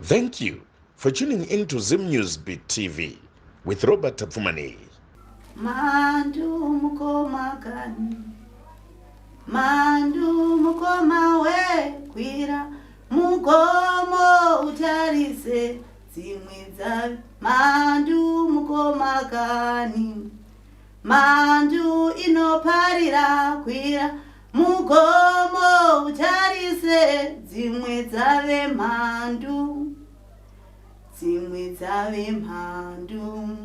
Thank you for tuning in to Zim News Beat TV with Robert Tapfumani. Mandu mukoma kani, mandu mukoma we kwira, mukomo utarise zimwiza. Mandu mukoma kani, mandu inoparira kwira, mukomo utarise zimwiza ve mandu, zimwiza ve mandu.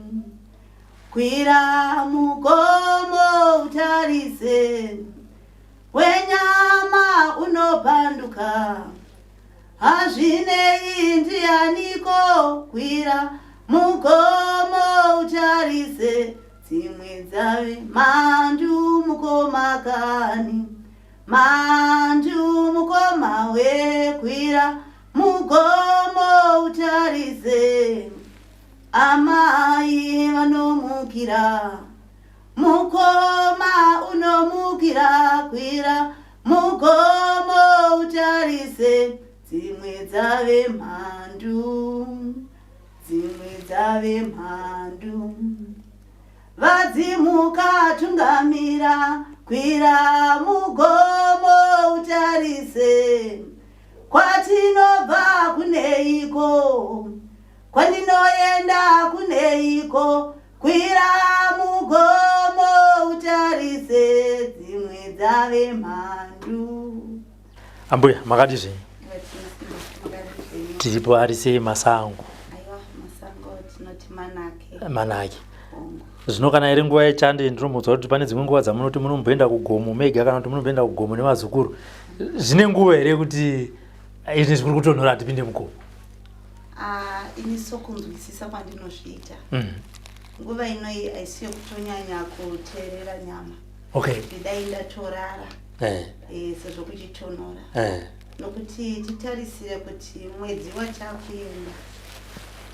Kwira mugomo utarise, wenyama unopanduka, hazvinei ndianiko. Kwira mugomo utarise, dzimwe dzave mandu mukoma kani, mandu mukoma we. Kwira mugomo utarise, amai vanomukira, mukoma unomukira. Kwira mugomo utarise, dzimwe dzave mhandu, dzimwe dzave mhandu. Vadzimuka tungamira, kwira mugomo utarise, kwatinobva kuneiko, kwandinoenda kuneiko. Kwira mugomo utarise, dzimwe dzave mhandu. Ambuya makati zvinyi tiripo arise masango. Aiwa, masango tinoti manake. Manake zvino kana iri nguva yechando ndinombonzwa kuti pane dzimwe nguva dzamunoti munomboenda kugomo mega kana kuti munomboenda kugomo nevazukuru. Zvine nguva here kuti izvi zviri kutonhora tipinde mugomo? Ini sokunzwisisa kwandinozviita, nguva inoi haisi yokutonyanya kuteerera nyama. Okay. Ndidai ndatorara sezvo kuchitonhora, nokuti titarisire kuti mwedzi wachakuenda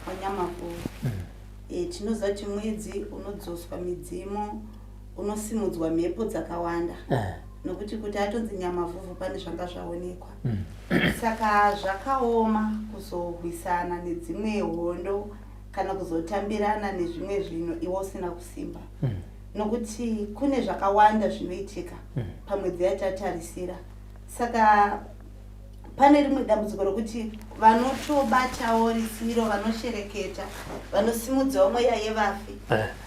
wanyamavhuru. Tinoziva kuti mwedzi unodzoswa midzimu, unosimudzwa mhepo dzakawanda, nokuti kuti atonzi nyamavhuvhu pane zvanga zvaonekwa. Saka zvakaoma kuzorwisana nedzimwe hondo kana kuzotambirana nezvimwe zvinhu iwe usina kusimba, nokuti kune zvakawanda zvinoitika pamwedzi yatatarisira. Saka pane rimwe dambudziko rokuti vanotobatawo risiro, vanoshereketa, vanosimudzawo mweya yevafi,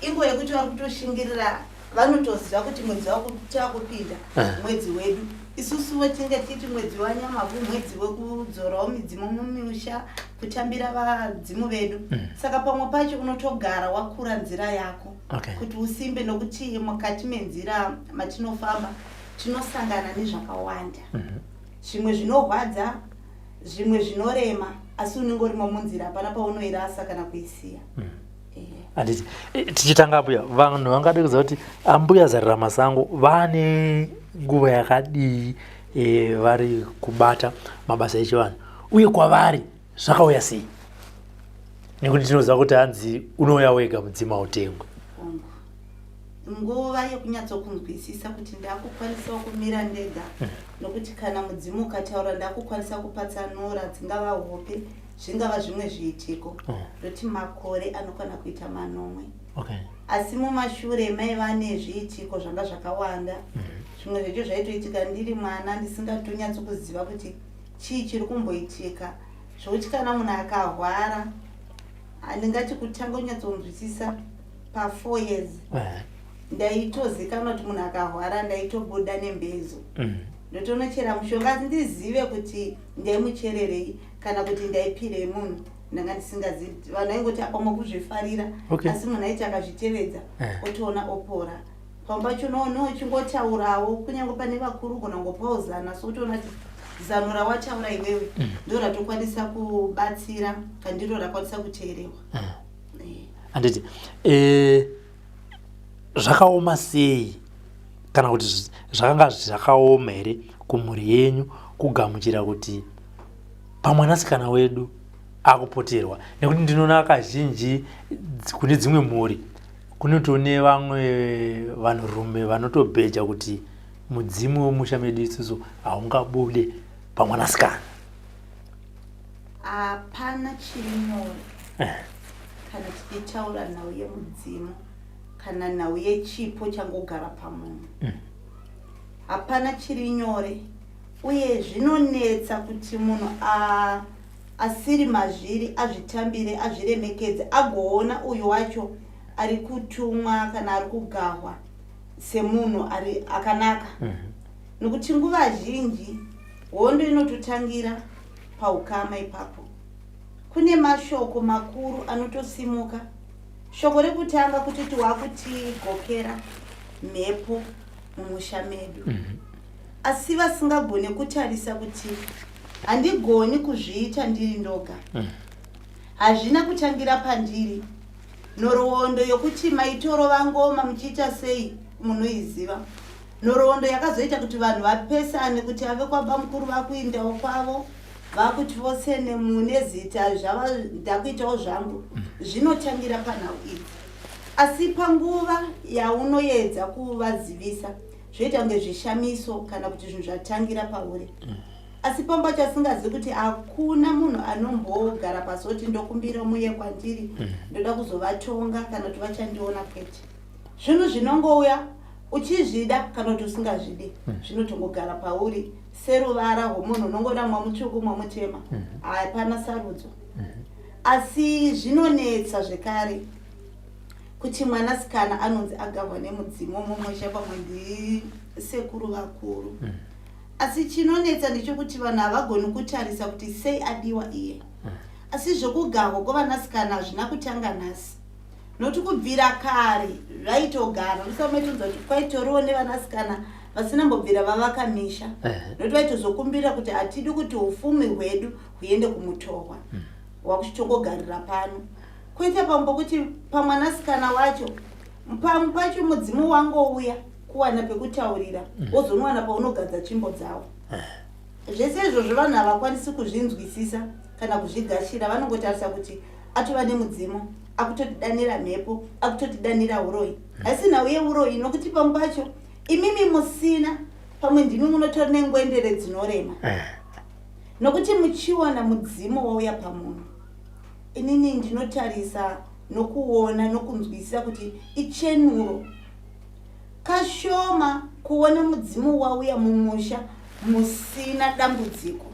ingo yekuti vari kutoshingirira, vanotoziva kuti mwedzi wakupinda mwedzi wedu. Isusuwo tinge titi mwedzi wanyamavhuvhu mwedzi wekudzorawo midzimu mumisha, kutambira vadzimu vedu. Saka pamwe pacho unotogara wakura nzira yako, kuti usimbe, nokuti mukati menzira matinofamba tinosangana nezvakawanda. Zvimwe zvinorwadza, zvimwe zvinorema, asi unenge urimo munzira, hapana paunoirasa kana kuisiya. Handiti tichitanga ambuya, vanhu vangade kuziva kuti ambuya Zarira Masango vane nguva yakadii vari kubata mabasa echivanhu, uye kwavari zvakauya sei? Nekuti tinoziva kuti hanzi unouya wega mudzima utengwe. Nguva yekunyatsokunzwisisa kuti ndakukwanisawo kumira ndega, nokuti kana mudzimu ukataura ndakukwanisa kupatsanura, dzingava hope, zvingava zvimwe zviitiko, ndoti makore anokwana kuita 9. Asi mumashure maiva nezviitiko zvanga zvakawanda. Zvimwe zvacho zvaitoitika ndiri mwana ndisingatonyatsokuziva kuti chii chiri kumboitika, zvokuti kana munhu akarwara, handingati kutanga kunyatsonzwisisa pa4 years, ndaitozikanwa kuti munhu akarwara ndaitobuda nembezo, ndotonochera mushonga asi ndizive kuti ndaimuchererei kana kuti ndaipirei munhu, ndanga ndisingazivi. Vanhu vaingoti apamwe kuzvifarira, asi munhu aiti akazvitevedza otoona opora. Pamwe pacho uchingotaurawo, kunyange pane vakuru gona ngopawo zana, so utoona kuti zano rawataura iwewe ndo ratokwanisa kubatsira, kandiro rakwanisa kuteerewa. Handiti zvakaoma sei, kana kuti zvakanga zvakaoma here kumhuri yenyu kugamuchira kuti pamwanasikana wedu akupoterwa? Nekuti ndinoona kazhinji kune dzimwe mhuri kunotone vamwe vanhurume vanotobheja kuti mudzimu wemusha medu isusu haungabude pamwanasikana. hapana chiri nyore kana tichitaura nhau yemudzimu kana nhau yechipo changogara pamunhu. Hapana chiri nyore uye zvinonetsa kuti munhu asiri mazviri azvitambire azviremekedze agoona uyu wacho ari kutumwa kana ari kugahwa semunhu akanaka. Nokuti nguva zhinji hondo inototangira paukama ipapo. Kune mashoko makuru anotosimuka. Shoko rekutanga kuti wakutigokera mhepo mumusha medu. Asi vasingagone kutarisa kuti handigoni kuzviita ndiri ndoga. Hazvina kutangira pandiri. Nhoroondo yokuti maitoro vangoma muchiita sei munoiziva. Nhoroondo yakazoita kuti vanhu vapesane kuti ave kwababa mukuru vakuindawo kwavo vakuti vose nemune zita zvava ndakuitawo zvangu zvinotangira panhau idzi. Asi panguva yaunoedza kuvazivisa zvoita kunge zvishamiso kana kuti zvinhu zvatangira pauri. Asi pamba chasingazivi kuti hakuna munhu anombogara pasi kuti ndokumbira muye kwandiri ndoda kuzovatonga kana kuti vachandiona kwete. Zvinhu zvinongouya uchizvida kana kuti usingazvidi zvinotongogara pauri seruvara rwomunhu unongoda mwamutsvuku mwamutema. Hapana sarudzo. Asi zvinonetsa zvekare kuti mwanasikana anonzi agahwa nemudzimu mumwesha pamwe ndisekuru vakuru. Asi chinonetsa ndechekuti vanhu havagoni kutarisa kuti sei adiwa iye. Asi zvokugahwa kwevanasikana hazvina kutanga nhasi. Nokuti kubvira kare zvaitogara. Musametonza kuti kwaitoriwo nevanasikana vasina mbobvira vavaka misha. Nokuti vaitozokumbira kuti hatidi kuti ufumi hwedu huende kumutorwa. Wakuchitongogarira pano. Kuita pambo kuti pamwanasikana wacho pamwe pacho mudzimu wangouya kuwana pekutaurira wozonowana paunogadza tsvimbo dzavo. Zvese izvozvo vanhu havakwanisi kuzvinzwisisa kana kuzvigashira. Vanongotarisa kuti atova nemudzimu akutotidanira mhepo akutotidanira uroyi. Asi nhau yeuroyi nokuti pamwe pacho imimi musina pamwe ndimi munotori nengwendere dzinorema. Nokuti muchiona mudzimu wauya pamunhu inini ndinotarisa nokuona nokunzwisisa kuti ichenuro. Kashoma kuona mudzimu wauya mumusha musina dambudziko.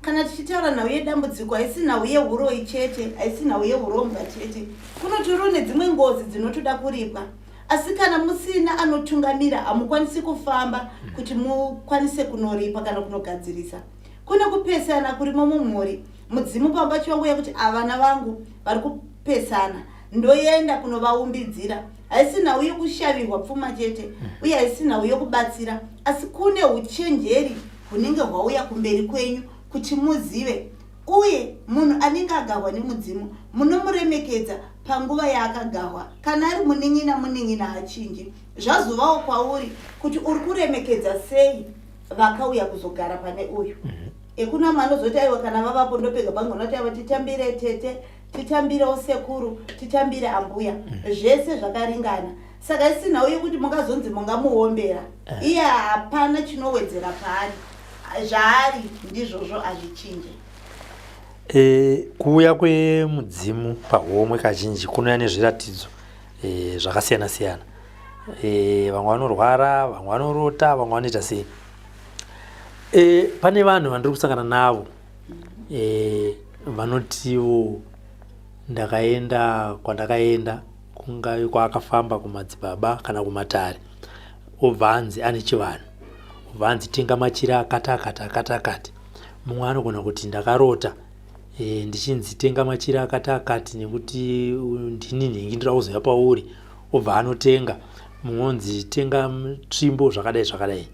Kana tichitaura nhau yedambudziko haisi nhau yeuroyi chete, haisi nhau yeuromba chete. Kunotoriwo nedzimwe ngozi dzinotoda kuripwa. Asi kana musina anotungamira hamukwanisi kufamba kuti mukwanise kunoripa kana kunogadzirisa. Kune kupesana kurimo mumhuri. Mudzimu pamba chiwanguya kuti avana vangu vari kupesana ndoenda kunovaumbidzira. Haisi nhau yekushavirwa pfuma chete uye haisi nhau yekubatsira. Asi kune uchenjeri hunenge hwauya kumberi kwenyu kuti muzive. Uye munhu anenge agahwa nemudzimu munomuremekedza panguva yaakagahwa. Kana ari munin'ina hachinji. Zvazovawo kwauri kuti uri kuremekedza sei vakauya kuzogara pane uyu. Ekuna manozoti aiwa kana vavapo ndopega bangona kuti ava titambire tete, titambirewo sekuru, titambire ambuya. Zvese zvakaringana. Saka isi nhau yekuti mungazonzi mungamuombera. Iye hapana chinowedzera paari. Zvaari ndizvozvo hazvichinje. Kuuya kwemudzimu pahomwe kazhinji kunouya nezviratidzo zvakasiyana siyana. Vamwe vanorwara, vamwe vanorota, vamwe vanoita sei. Pane vanhu vandiri kusangana navo vanotiwo ndakaenda kwandakaenda kungavi kwaakafamba kumadzibaba kana kumatare obva anzi ane chivanhu, obva anzi tenga machira akati. Mumwe anogona kuti ndakarota ndichinzi tenga machira akati nekuti ndini nhingi ndoda kuzoya pauri, obva anotenga. Mumwe onzi tenga tsvimbo zvakadai.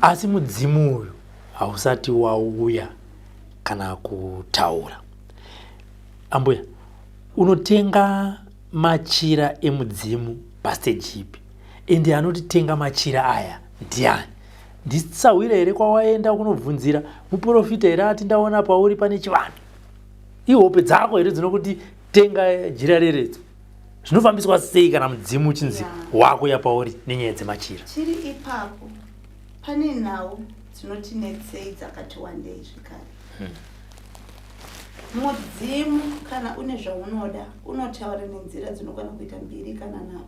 Asi mudzimu uyu hausati wauya kana kutaura. Ambuya, unotenga machira emudzimu pastage ipi? Ende anoti tenga machira aya ndiani? Ndisawira here kwawaenda kunobvunzira muprofita here ati ndaona pauri pane chivanhu? Ihope dzako here dzinokuti tenga jira reredzo? Zvinofambiswa sei kana mudzimu uchinzi wakuya pauri nenyaya dzemachira? Chiri ipapo pane nhau dzinotinetsei dzakati wandei zvikare. mudzimu kana une zvaunoda unotaura nenzira dzinokwana kuita 2 kana 3.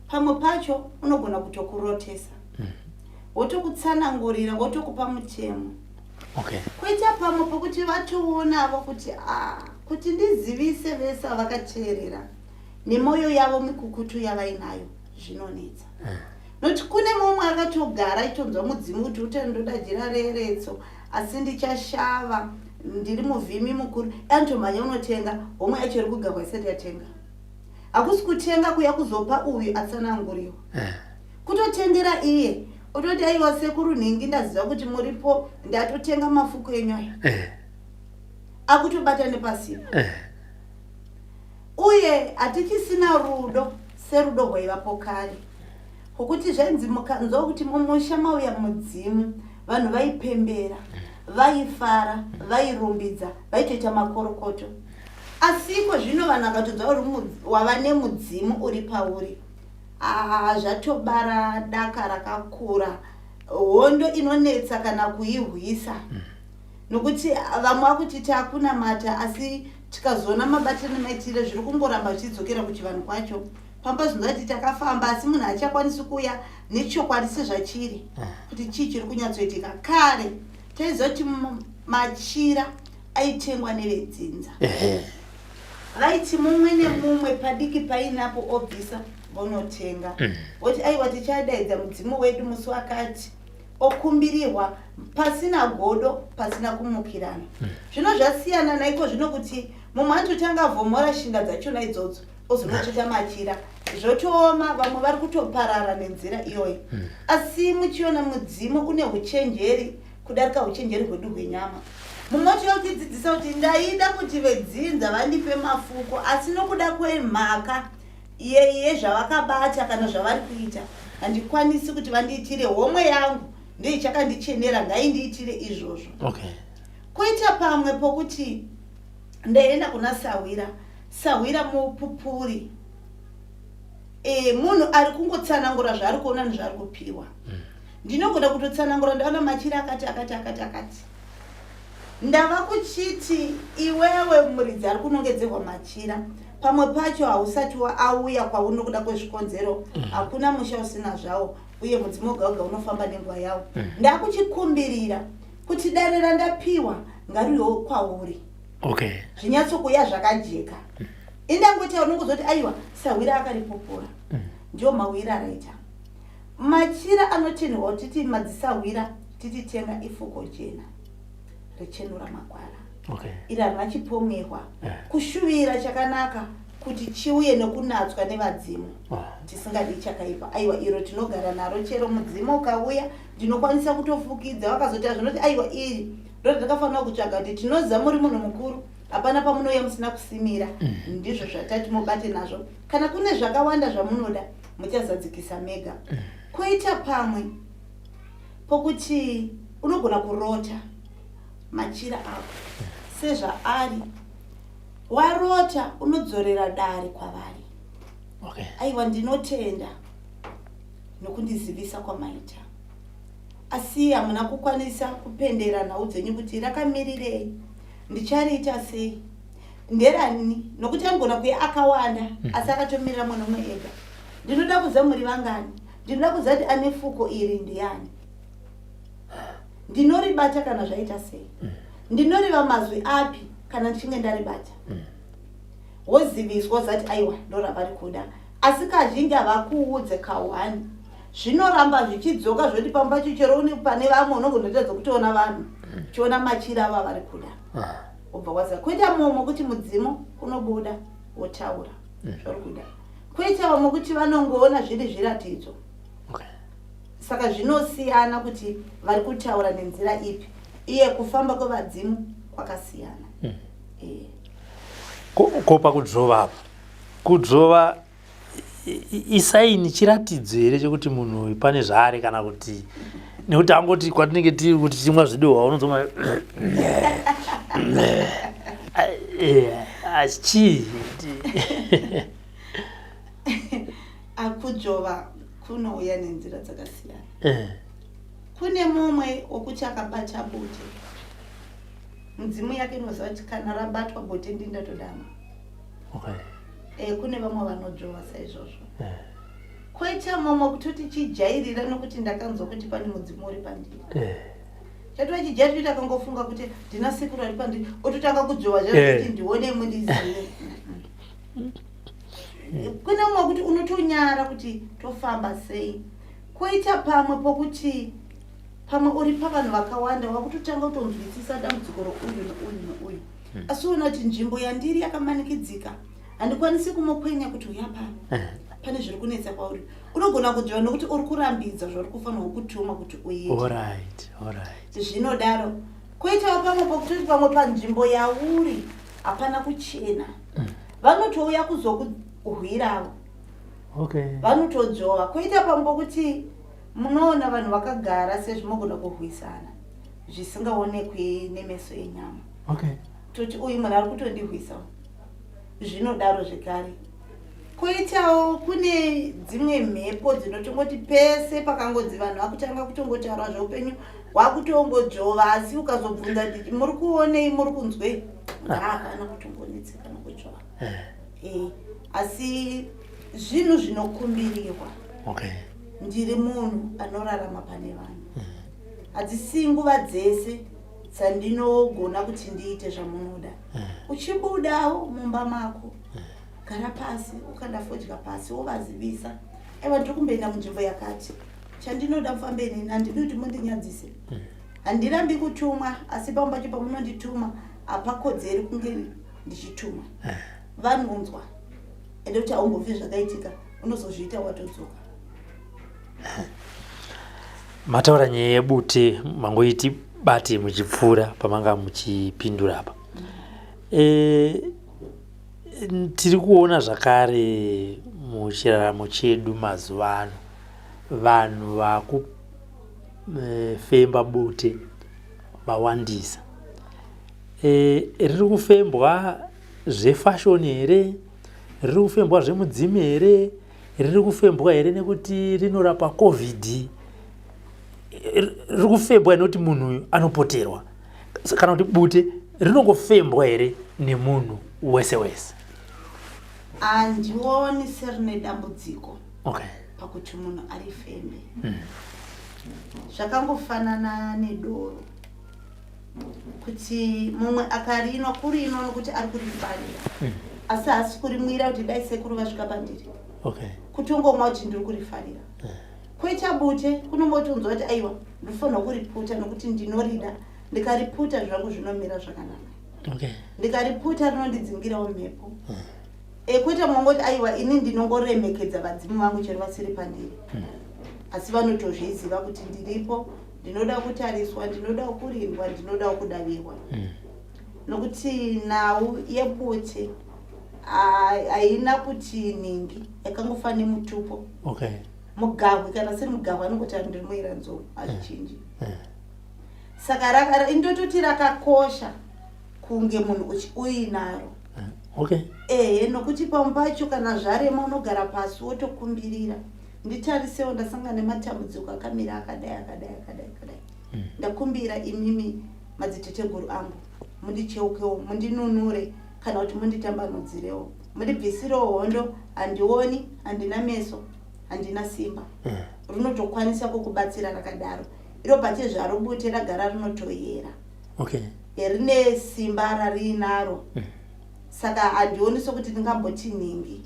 Pamwe pacho unogona kutokurotesa, wotokutsanangurira, wotokupa mutemo. Kuita pamwe pokuti vatoonavo kuti ndizivise vese vakateerera nemwoyo yavo mikukutu yavainayo zvinonetsa. Nokuti kune mumwe akatogara itonzwa mudzimu kuti utandoda jira reretso asi ndichashava ndiri muvhimi mukuru, antomhanya unotenga, homwe yacho iri kugagwa isati yatenga. Hakusi kutenga kuya kuzopa uyu atsananguriwa. Kutotengera iye utoti aiwa sekuru nhingi ndaziva kuti muripo ndatotenga mafuko enyu aya. Akutobata nepasipo. Uye hatichisina rudo serudo rwaivapo kare. Kukuti zvenzi mukanzwa kuti mumusha mauya mudzimu, vanhu vaipembera, vaifara, vairumbidza, vaitoita makorokoto. Asiko zvino vanhu akatodzwa wava nemudzimu uri pauri, zvatobara daka rakakura, hondo inonetsa kana kuihwisa. Nokuti vamwe vakuti takunamata asi tikazona mabatano maitire zviri kungoramba zvichidzokera kuchivanhu kwacho. Pamba zvinoti takafamba asi munhu achakwanisi kuya nechokwadi sezvachiri kuti chii chiri kunyatsoitika. Kare taizoti machira aitengwa nevedzinza. Vaiti mumwe nemumwe padiki painapo obvisa vonotenga. Woti aiwa tichadaidza mudzimu wedu musi wakati, okumbirirwa pasina godo, pasina kumukirana. Zvino zvasiyana naiko zvino kuti mumwe atotanga vhomora shinda dzachona idzodzo ozonotoita machira, zvotooma, vamwe vari kutoparara nenzira iyoyi. Asi muchiona mudzimu une uchenjeri kudarika uchenjeri hwedu hwenyama. Mumwe chokudzidzisa kuti ndaida kuti vedzinza vandipe mafuko, asi nokuda kwemhaka yezvavakabata kana zvavari kuita, handikwanisi kuti vandiitire homwe yangu ndoichakandichenera, ngaindiitire izvozvo. Koita pamwe pokuti ndaenda kuna Sawira mupupuri. Munhu ari kungotsanangura zvaari kuona nezvaari kupiwa. Ndinogona kutotsanangura ndaona machira akati. Ndava kuchiti iwewe muridzi ari kunongedzerwa machira, pamwe pacho hausati auya kwaunokuda kwezvikonzero, hakuna musha usina zvawo, uye mudzimu woga unofamba nenguva yawo. Ndakuchikumbirira kuti dare randapiwa ngariwewo kwauri. Zvinyatsokuya zvakajeka. Indangoti unongozoti aiwa Sawira akaripopora. Ndio mawira araita. Machira anotenhwa titi madzisawira tititenga ifuko jena rechenura makwara. Ira rachipomerwa kushuvira chakanaka kuti chiuye nekunatswa nevadzimu. Tisingadi chakaipa. Aiwa iro tinogara naro, chero mudzimu ukauya ndinokwanisa kutofukidza. Vakazoti zvinoti aiwa iri ndo ndakafanira kutsvaga kuti tinoziva muri munhu mukuru, hapana pamunouya musina kusimira. Ndizvo zvatati mubate nazvo. Kana kune zvakawanda zvamunoda muchazadzikisa mega. Koita pamwe pokuti unogona kurota machira ako sezvaari, warota unodzorera dare kwavari. Aiwa ndinotenda nokundizivisa kwamaita, asi hamuna kukwanisa kupendera nhau dzenyu kuti rakamirirei, ndichariita sei, nderani, nokuti anogona kuya akawanda asi akatomirira munhu mumwe ega. Ndinoda kuziva muri vangani, ndinoda kuziva kuti ane fuko iri ndiani, ndinoribata kana zvaita sei, ndinoriva mazwi api kana ndichinge ndaribata. Woziviswa zati aiwa ndoravari kuda, asi kazhinji havakuudze kauhani. Zvinoramba zvichidzoka zvoti pamba chichero uni pane vamwe unogondotedza kutoona vanhu chiona machira ava vari kuda. Ubva waziva. Kuita mumwe kuti mudzimu unobuda wotaura zvari kuda. Kuita vamwe kuti vanongoona zviri zviratidzo. Saka zvinosiyana kuti vari kutaura nenzira ipi. Iye kufamba kwevadzimu kwakasiyana. Kopa kudzova apa, kudzova isaini chiratidzo here chekuti munhu uyu pane zvaari, kana kuti nekuti angoti kwatinenge tiri kuti chimwa zvidohwa unozoma chii. Akudzova kunouya nenzira dzakasiyana. Kune mumwe wokuti akabata bute mudzimu yake inoziva kuti kana rabatwa bote ndindatodama. Kune vamwe vanodzvova saizvozvo. Koita mumwe kutoti chijairira nokuti ndakanzwa kuti pane mudzimu uri pandiri. Chatova chijairira kuti akangofunga kuti ndina sekuru ari pandiri ototanga kudzvova kuti ndione mundizive. Kune mumwe kuti unotonyara kuti tofamba sei. Koita pamwe pokuti pamwe uri pavanhu vakawanda wakutotanga kutonzwisisa dambudziko rouyu neuyu. Asi uona kuti nzvimbo yandiri yakamanikidzika. Handikwanisi kumukwenya kuti uya pano. Pane zviri kunetsa pauri. Unogona kudzvova nokuti uri kurambidza zvauri kufanirwa kutuma kuti uite. Alright. Zvinodaro. Koitawo pamwe pokutoti pamwe panzvimbo yauri hapana kuchena. Vanotouya kuzokuhwirawo. Vanotodzvova. Koita pamwe pokuti munoona vanhu vakagara sezvinogona kuhwisana zvisingaonekwi nemeso enyama. Toti uyu munhu ari kutondihwisawo. Zvinodaro zvekare. Koitawo kune dzimwe mhepo dzinotongoti pese pakangodzi vanhu vakutanga kutongotaura zveupenyu wakutongodzvova asi ukazobvunza kuti muri kuonei muri kunzwei haapana kutongonetseka nokudzvova. Asi zvinhu zvinokumbirirwa. Ndiri munhu anorarama pane vanhu. Hadzisi nguva dzese dzandinogona kuti ndiite zvamunoda. Uchibudawo mumba mako gara pasi ukanda fodya pasi wovazivisa ndiri kumboenda munzvimbo yakati chandinoda mufambe neni handidi kuti mundinyadzise. Handirambi kutumwa asi pamwe pacho pamunondituma hapakodzeri kunge ndichituma. Vanonzwa ende kuti haumbobvi zvakaitika unozozviita watodzoka. Mataura nyaya yebute mangoiti bate muchipfuura pamanga muchipindura apa. Tiri kuona zvakare muchiraramo chedu mazuva ano vanhu vakufemba bute vawandisa. Riri kufembwa zvefashoni here? Riri kufembwa zvemudzimu here? Riri kufembwa here nekuti rinorapa COVID? Riri kufembwa nekuti munhu anopoterwa? Kana kuti bute rinongofembwa here nemunhu wese wese? Handioni serine dambudziko pakuti munhu ari fembe. Zvakangofanana nedoro kuti mumwe akarinwa kurinwa nokuti ari kurifarira asi hasi kurimwira kuti dai sekuru vasvika pandiri kutongomwa kuti ndiri kurifarira. Koita bute kunombotonzwa kuti aiwa ndofanirwa kuriputa nokuti ndinorida, ndikariputa zvangu zvinomira zvakanaka, ndikariputa rinondidzingirawo mhepo. Koita mongoti aiwa ini ndinongoremekedza vadzimu vangu chero vasiri pandiri. Asi vanotozviziva kuti ndiripo, ndinoda kutariswa, ndinoda kurindwa, ndinoda kudavirwa. Nokuti nhau yebute haina kuti ningi yakangofane mutupo. Mugahwe kana siri mugahwe anongoti ndinoira nzou azvichinji. Saka indototi rakakosha kunge munhu uinaro. Nokuti pamwe pacho kana zvarema unogara pasi wotokumbirira. Nditarisewo ndasangana nematambudziko akamira akadai. Ndakumbira imimi madziteteguru angu mundicheukewo, mundinunure kana kuti munditambanudzirewo, mundibvisirewo hondo. Handioni, handina meso, handina simba. Rinotokwanisa kukubatsira rakadaro. Iro pache zvaro bute ragara rinotoyera. Rine simba rarinaro. Saka handioni sokuti ndingamboti ningi.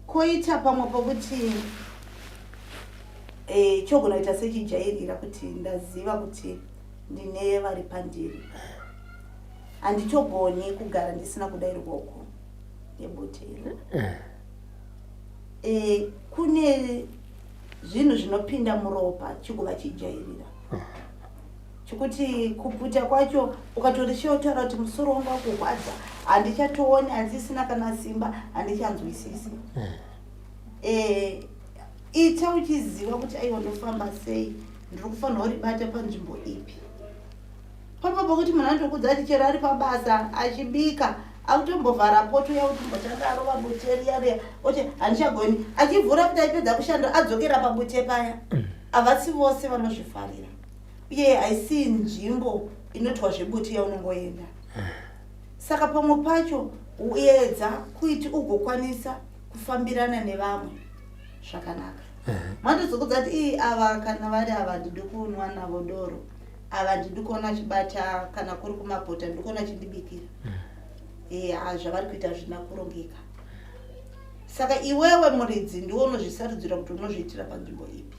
Koita pamwe pokuti chogona kuita sechijairira kuti ndaziva kuti ndine vari pandiri. Handichogoni kugara ndisina kudairwako nebute iro. Kune zvinhu zvinopinda muropa chigova chijairira. Chikuti kuputa kwacho ukatorishotaura kuti musoro wangu wakurwadza handichatooni, handisina kana simba, handichanzwisisi. Ita uchiziva kuti aiwa ndofamba sei, ndiri kufanira kuribata panzvimbo ipi. Papa pokuti munhu andokudza kuti chero ari pabasa achibika akutombovhara poto yakuti mbotanga arova bute riya oti handichagoni, achivhura kuti aipedza kushanda adzokera pabute paya. Havasi vose vanozvifarira. Uye haisi nzvimbo inotwa zvebuti yaunongoenda. Saka pamwe pacho uedza kuti ugokwanisa kufambirana nevamwe zvakanaka. Mandizokudza kuti ava kana vari ava ndiri kunwa navo doro, ava ndiri kuona chibata kana kuri kumapota ndiri kuona chindibikira. Zvavari kuita zvina kurongeka. Saka iwewe muridzi ndiwo unozvisarudzira kuti unozviitira panzvimbo ipi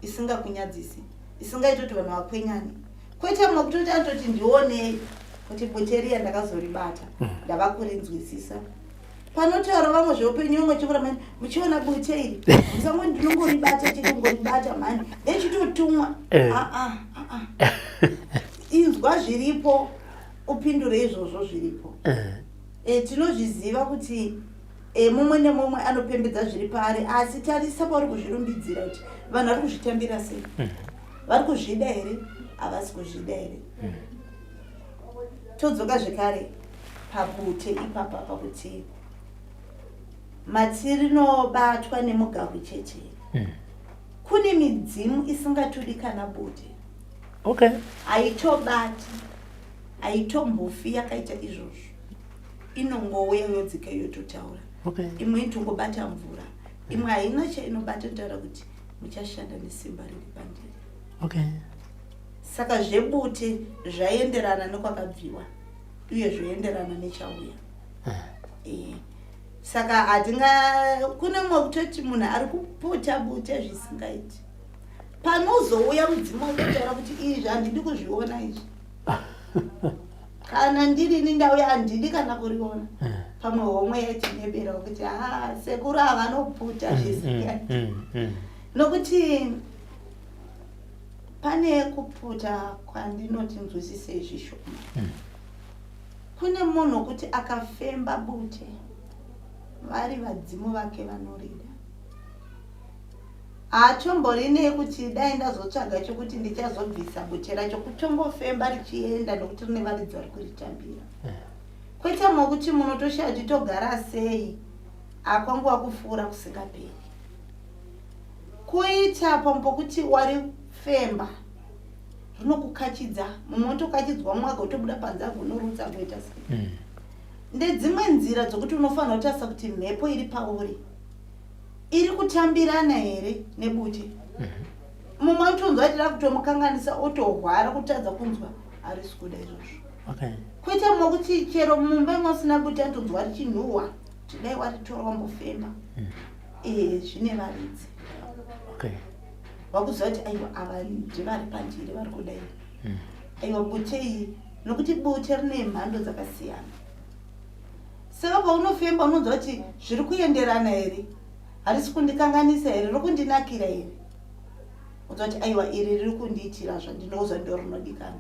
isingakunyadzisi, isingaiti kuti vanhu vakwenyani. Kwete mwe kutoti atoti ndionei kuti buteri yandakazoribata ndava kurinzwisisa. Panotaura vamwe zveupenyu umwe chikuramba muchiona bute iri musango ndinongoribata chikongoribata mani ndechitotumwa. Inzwa zviripo upindure izvozvo zviripo. Tinozviziva kuti mumwe nemumwe anopembedza zviri paari, asi tarisa pauri kuzvirumbidzira kuti vanhu vari kuzvitambira sei, vari kuzvida here, havasi kuzvida here. Todzoka zvekare pabute ipapa pakuti matsi rinobatwa nemugarwi chete. Kune midzimu isingatodi kana bute. Haitobati, haitombofi yakaita izvozvo. Inongouya yodzika yototaura. Imwe inotongobata mvura, imwe haina chainobata taura kuti muchashanda nesimba riri pandiri. Saka zvebute zvaenderana nekwakabviwa uye zvoenderana nechauya. Saka hatinga kune mwe kutoti munhu ari kupota bute zvisingaiti. Panozouya mudzimu watotaura kuti izvi handidi kuzviona izvi. Kana ndiri ndauya handidi kana kuriona. Pamwe homwe yatinebera kuti sekuru avanoputa zvisingaiti. Nokuti pane kuputa kwandinoti nzwisise zvishoma. Kune munhu kuti akafemba bute vari vadzimu vake vanorida. Haachomborine kuti dai ndazotsvaga chokuti ndichazobvisa bute racho, kutongofemba richienda nokuti rine varidzi vari kuritambira. Kwete mokuti munotoshaya kuti togara sei akwanguva kupfuura kusingaperi. Kuita pambokuti wari femba rinokukachidza, mumwe unotokachidzwa mwaga utobuda panze agonorutsa agoita sei. Ndedzimwe nzira dzokuti unofanira kutarisa kuti mhepo iri pauri iri kutambirana here nebute. Mumwe unotonzwa kuti rakutomukanganisa otorwara kutadza kunzwa harisi kuda izvozvo. Kwete mumwe kuti chero mumba musina bute atonzwa richinhuhwa kuti dai waritora wambofema. Zvine varidzi. Wakuziva kuti aiwa ava ndivari pandiri vari kudai. Aiwa bute iyi nokuti bute rine mhando dzakasiyana. Saka paunofemba unonzwa kuti zviri kuenderana here, harisi kundikanganisa here, riri kundinakira here. Unonzwa kuti aiwa iri riri kundiitira zvandinozwa ndo rinodikana.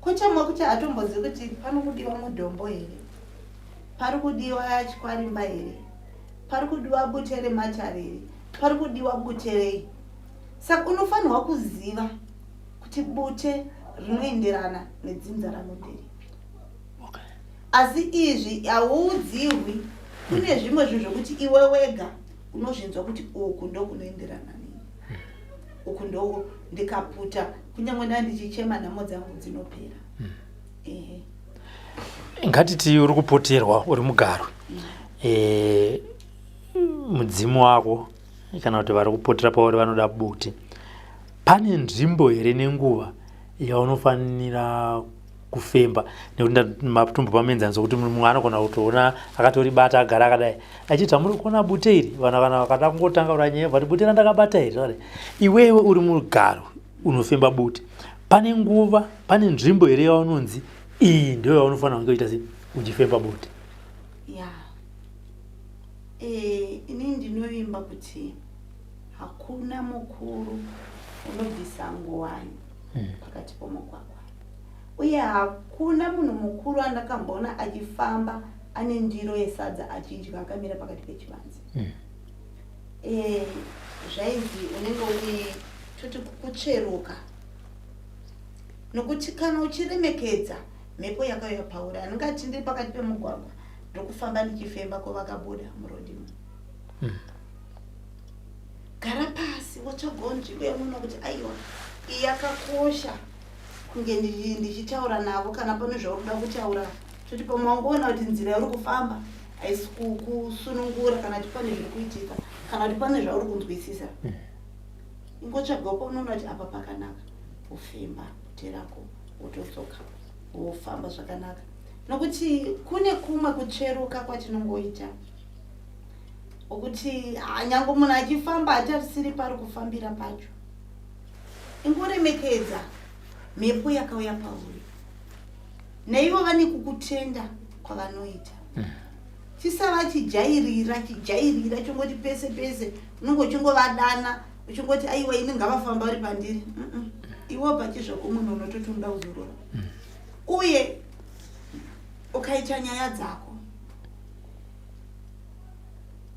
Kwete mwe kuti hatombozivi kuti pano kudiwa mudhombo here, pari kudiwa chikwarimba here, pari kudiwa bute rematare here, pari kudiwa bute rei. Saka unofanirwa kuziva kuti bute rinoenderana nedzinza ramumberi. Asi izvi hauudzirwi. Kune zvimwe zvinhu zvokuti iwe wega unozvinzwa kuti uku ndo kunoenderana neni, uku ndo ndikaputa kunyange ndandichichema nhamo dzangu dzinopera. Ngatiti uri kupoterwa uri mugaro, mudzimu wako kana kuti vari kupotera pauri vanoda bute, pane nzvimbo here nenguva yaunofanira kufemba? Nekuti matumbu pamenzanzo kuti mumwe anogona kutoona akatoribata agara akadai achiti muri kuona bute iri, vanhu kana vakada kungotanga uranyeva kuti bute randakabata iri. Iwewe uri mugaro unofemba bute, pane nguva, pane nzvimbo here yaunonzi iyi ndiyo yaunofanira kunge uchiita sei uchifemba bute? Ini ndinovimba kuti hakuna mukuru unobvisa nguwani pakati pomugwagwa, uye hakuna munhu mukuru andakamboona achifamba ane ndiro yesadza achidya akamira pakati pechivanze. Zvainzi unenge uri toti kutsveruka, nokuti kana uchiremekedza mhepo yakauya pauri. Handingati ndiri pakati pemugwagwa ndokufamba ndichifemba kwavakabuda murodimo. Gara pasi wotsvagawo nzvimbo yamunoona kuti aiwa iyi yakakosha, kunge ndichitaura navo kana pane zvauruda kutaura toti pamaungoona kuti nzira yauri kufamba haisi kusunungura kana kuti pane zviri kuitika kana kuti pane zvauri kunzwisisa ingotsvaga paunoona kuti apa pakanaka ufemba kuterako wotodzoka wofamba zvakanaka nokuti kune kumwe kutsveruka kwatinongoita ukuthi nyange munhu achifamba hatarisiri pari kufambira pacho ingoremekedza mhepo yakauya pauri naivo vane kukutenda kwavanoita chisava chijairira chingoti pese pese unenge uchingovadana uchingoti aiwa ini ngavafamba vari pandiri iwo pachizvako munhu unototi unoda kuzorora uye ukaita nyaya dzako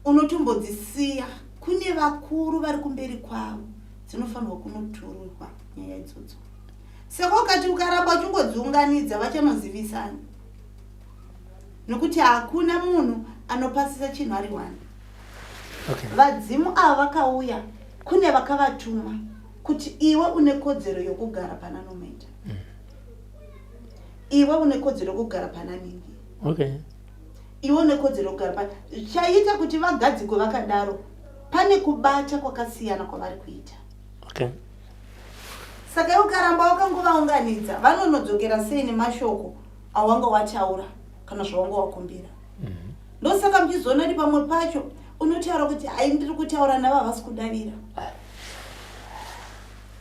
unotombodzisiya kune vakuru vari kumberi kwavo dzinofanirwa kunotururwa nyaya idzodzo saka ukati ukaramba uchingodziunganidza vachanozivisana nokuti hakuna munhu anopasisa chinhu ari wani vadzimu ava vakauya kune vakavatuma kuti iwe une kodzero yokugara pana nomenda iwe une kodzero yokugara pana ningi iwe une kodzero yokugara pana chaita kuti vagadzikwe vakadaro pane kubata kwakasiyana kwavari kuita saka iwe ukaramba wakangovaunganidza vanonodzokera sei nemashoko awanga wataura kana zvawanga wakumbira ndosaka muchizoona kuti pamwe pacho unotaura kuti hai ndiri kutaura navo havasi kudavira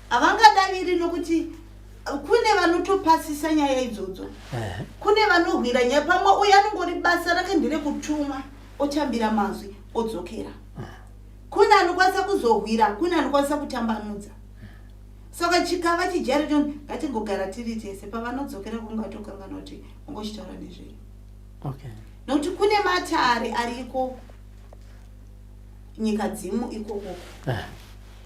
havangadaviri nokuti kune vanotopasisa nyaya idzodzo kune vanohwira nyaya pamwe uye anongori basa rake nderekutuma ochambira mazwi odzokera kune anokwanisa kuzohwira kune anokwanisa kutambanudza saka chikava chijari cho ngatingogara tiri tese pavanodzokera kungatokangana kuti ungochitaura nezvei nokuti kune matare ariko nyika dzimu ikoko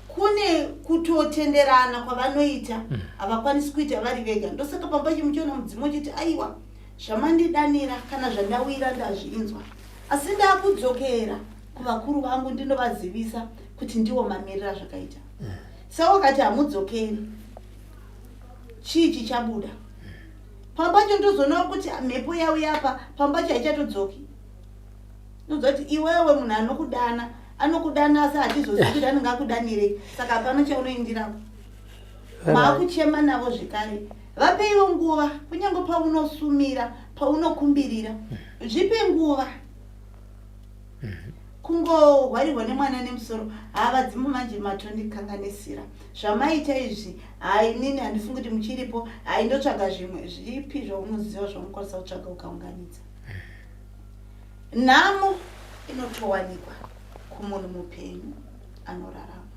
kune kutotenderana kwavanoita havakwanisi kuita vari vega ndosaka pamba chimuchiona mudzimu chiti aiwa zvamandidanira kana zvandawira ndazvinzwa asi ndakudzokera kuvakuru vangu ndinovazivisa kuti ndiwo mamirira zvakaita sawakati hamudzokeri chii chichabuda pambacho ndozoona kuti mhepo yauya apa pambacho haichatodzoki nozva kuti iwewe munhu anokudana asi hatizozivi kuti anenge akudanirei saka hapana chaunoindirapo maakuchema navo zvekare vapeiwo nguva kunyange paunosumira paunokumbirira zvipe nguva kungohwarirwa nemwana nemusoro vadzimu manje matondikanganisira zvamaita izvi hai nini handifungi kuti muchiripo hai ndotsvaga zvimwe zvipi zvaunoziva zvaunokwanisa kutsvaga ukaunganidza nhamo inotowanikwa kumunhu mupenyu anorarama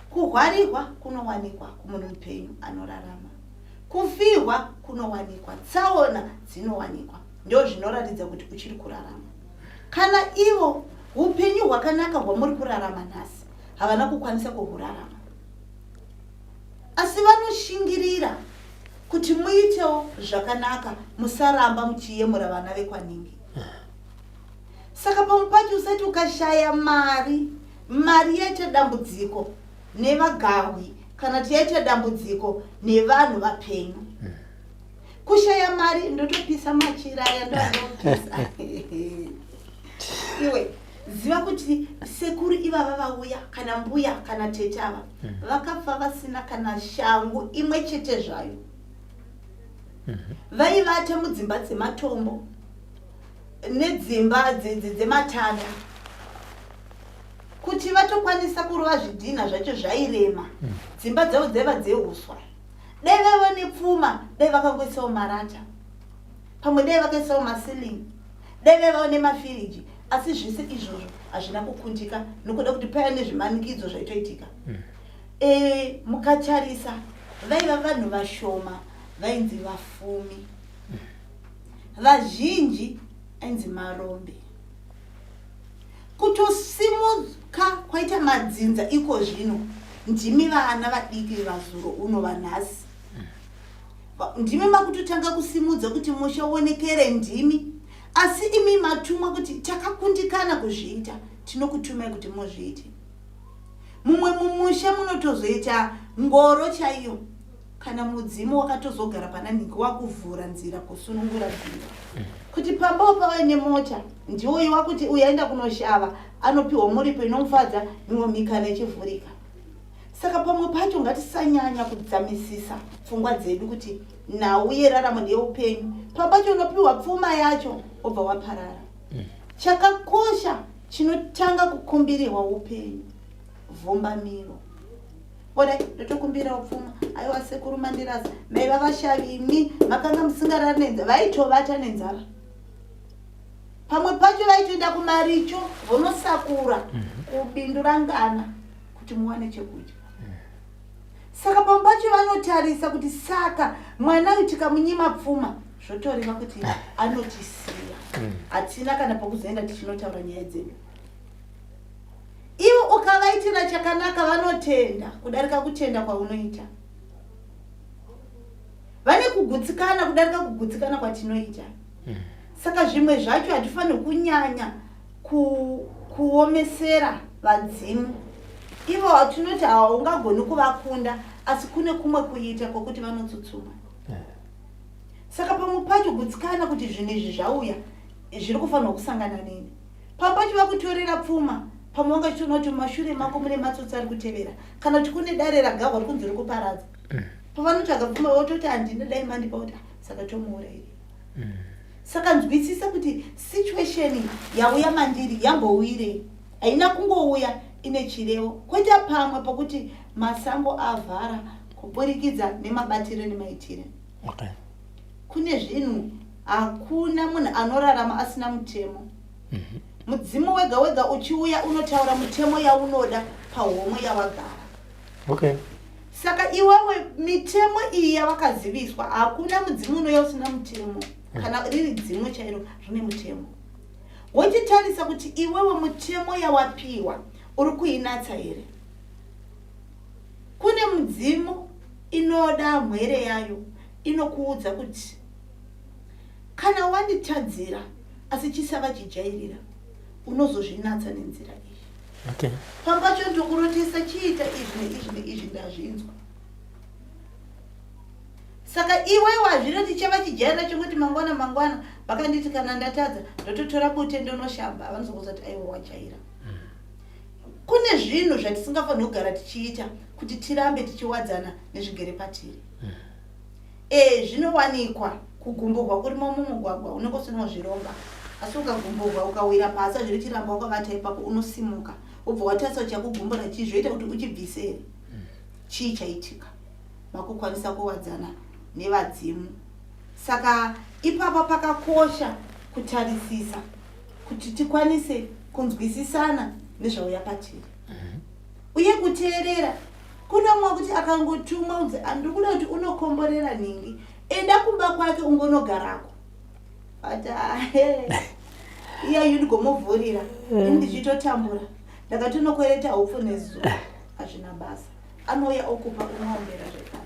kuhwarirwa kunowanikwa kumunhu mupenyu anorarama kufirwa kunowanikwa tsaona dzinowanikwa ndio zvinoratidza kuti uchiri kurarama kana ivo upenyu hwakanaka hwamuri kurarama nhasi havana kukwanisa kuhurarama asi vanoshingirira kuti muitewo zvakanaka musaramba muchiyemura vana vekwaningi saka pamwe pacho usati ukashaya mari yaita dambudziko nevagawi kana tiyaita dambudziko nevanhu vapenyu kushaya mari ndotopisa machiraya ndodopisa iwe ziva kuti sekuru ivava vauya kana mbuya kana tete ava vakafa vasina kana shangu imwe chete zvayo vaivata mudzimba dzematombo nedzimba dzematanda kuti vatokwanisa kurova zvidhina zvacho zvairema dzimba dzavo dzaiva dzeuswa dai vaiva nepfuma dai vakangoisawo marata pamwe dai vakaisawo masilingi dai vaivawo nemafiriji asi zvese izvozvo hazvina kukundika nokuda kuti paya nezvimanikidzo zvaitoitika mukatarisa vaiva vanhu vashoma vainzi vafumi vazhinji ainzi marombe kutosimuka kwaita madzinza iko zvino ndimi vana vadiki vazuro uno vanhasi ndimi makutotanga kusimudza kuti musha uonekere ndimi asi imi matumwa kuti takakundikana kuzviita tinokutumai kuti muzviite mumwe mumusha munotozoita ngoro chaiyo kana mudzimu wakatozogara pana ningi wakuvhura nzira kusunungura dziva kuti pambawo pavaine mota ndiwo wakuti uyaenda kunoshava anopiwa muripo inomufadza mimwe mikana ichivhurika. Saka pamwe pacho ngatisanyanya kudzamisisa pfungwa dzedu kuti nauye raramo ndeyeupenyu, papacho unopiwa pfuma yacho obva waparara. Chakakosha chinotanga kukumbirirwa upenyu vhumbamiro. Bona ndotokumbira pfuma aiwa sekuru Mandirasa mai vavashavi imi makanga musingarari nenzara vaitovata nenzara. Pamwe pacho vaitoenda kumaricho vonosakura kubindura ngana kuti muwane chekudya. Saka pamwe pacho vanotarisa kuti saka mwana uyu tikamunyima pfuma zvotoreva kuti anotisiya. Hatina kana pakuzoenda tichinotaura nyaya dzedu. Ivo ukavaitira chakanaka vanotenda kudarika kutenda kwaunoita. Vane kugutsikana kudarika kugutsikana kwatinoita. Saka zvimwe zvacho hatifaniri kunyanya kuomesera vadzimu. Ivo hatinoti haungagoni kuvakunda asi kune kumwe kuita kwokuti vanotsutsuma. Saka pamwe pacho gutsikana kuti zvinhu izvi zvauya zviri kufanirwa kusangana neni. Pamwe pacho vakutorera pfuma pamwe ungachitoona kuti mumashure mako mune matsotsi ari kutevera kana kuti kune dare ragahwa rikunzi riri kuparadza. Pavanotsvaga pfuma vototi handina dai mandipa kuti saka tomuurayiri. Saka nzwisisa kuti situation yauya mandiri yambouire haina kungouya ine chirevo kwete pamwe pokuti masango avhara kuburikidza nemabatiro nemaitire. Kune zvinhu hakuna munhu anorarama asina mutemo. Mudzimu wega wega uchiuya unotaura mutemo yaunoda pahomwe yawagara. Saka iwewe mitemo iyi yavakaziviswa hakuna mudzimu unouya usina mutemo. Kana riri dzimu chairo rine mutemo. Wochitarisa kuti iwewe mutemo yawapiwa uri kuinatsa here. Kune mudzimu inoda mhere yayo inokuudza kuti kana wanditadzira asi chisava chijairira unozozvinatsa nenzira iyi. Pambacho ndokurotesa chiita izvi ndazvinzwa. Saka iwe wazviroti chava chijairira chokuti mangwana vakanditi kana ndatadza ndototora bute ndonoshamba vanozokuzati aiwa wajaira. Kune zvinhu zvatisingafaniri kugara tichiita kuti tirambe tichiwadzana nezvigere patiri. Zvinowanikwa kugumburwa kurimo mumugwagwa unenge usina zviromba. Asi ukagumburwa ukawira pasi zviri chiramba wakavata ipapo unosimuka. Ubva watarisa chakugumbura chizvoita kuti uchibvisere. Chii chaitika? Makukwanisa kuwadzana nevadzimu. Saka ipapa pakakosha kutarisisa kuti tikwanise kunzwisisana nezvauya patiri. Uye kuteerera. Kuna mwa kuti akangotumwa udze andikuda kuti unokomborera ningi. Enda kumba kwake ungonogarako. Ata iya yunigomuvhurira. Ndichitotambura. Ndakatinokoreta upfu nezuva. Hazvina basa. Anouya okupa unombera zvekare.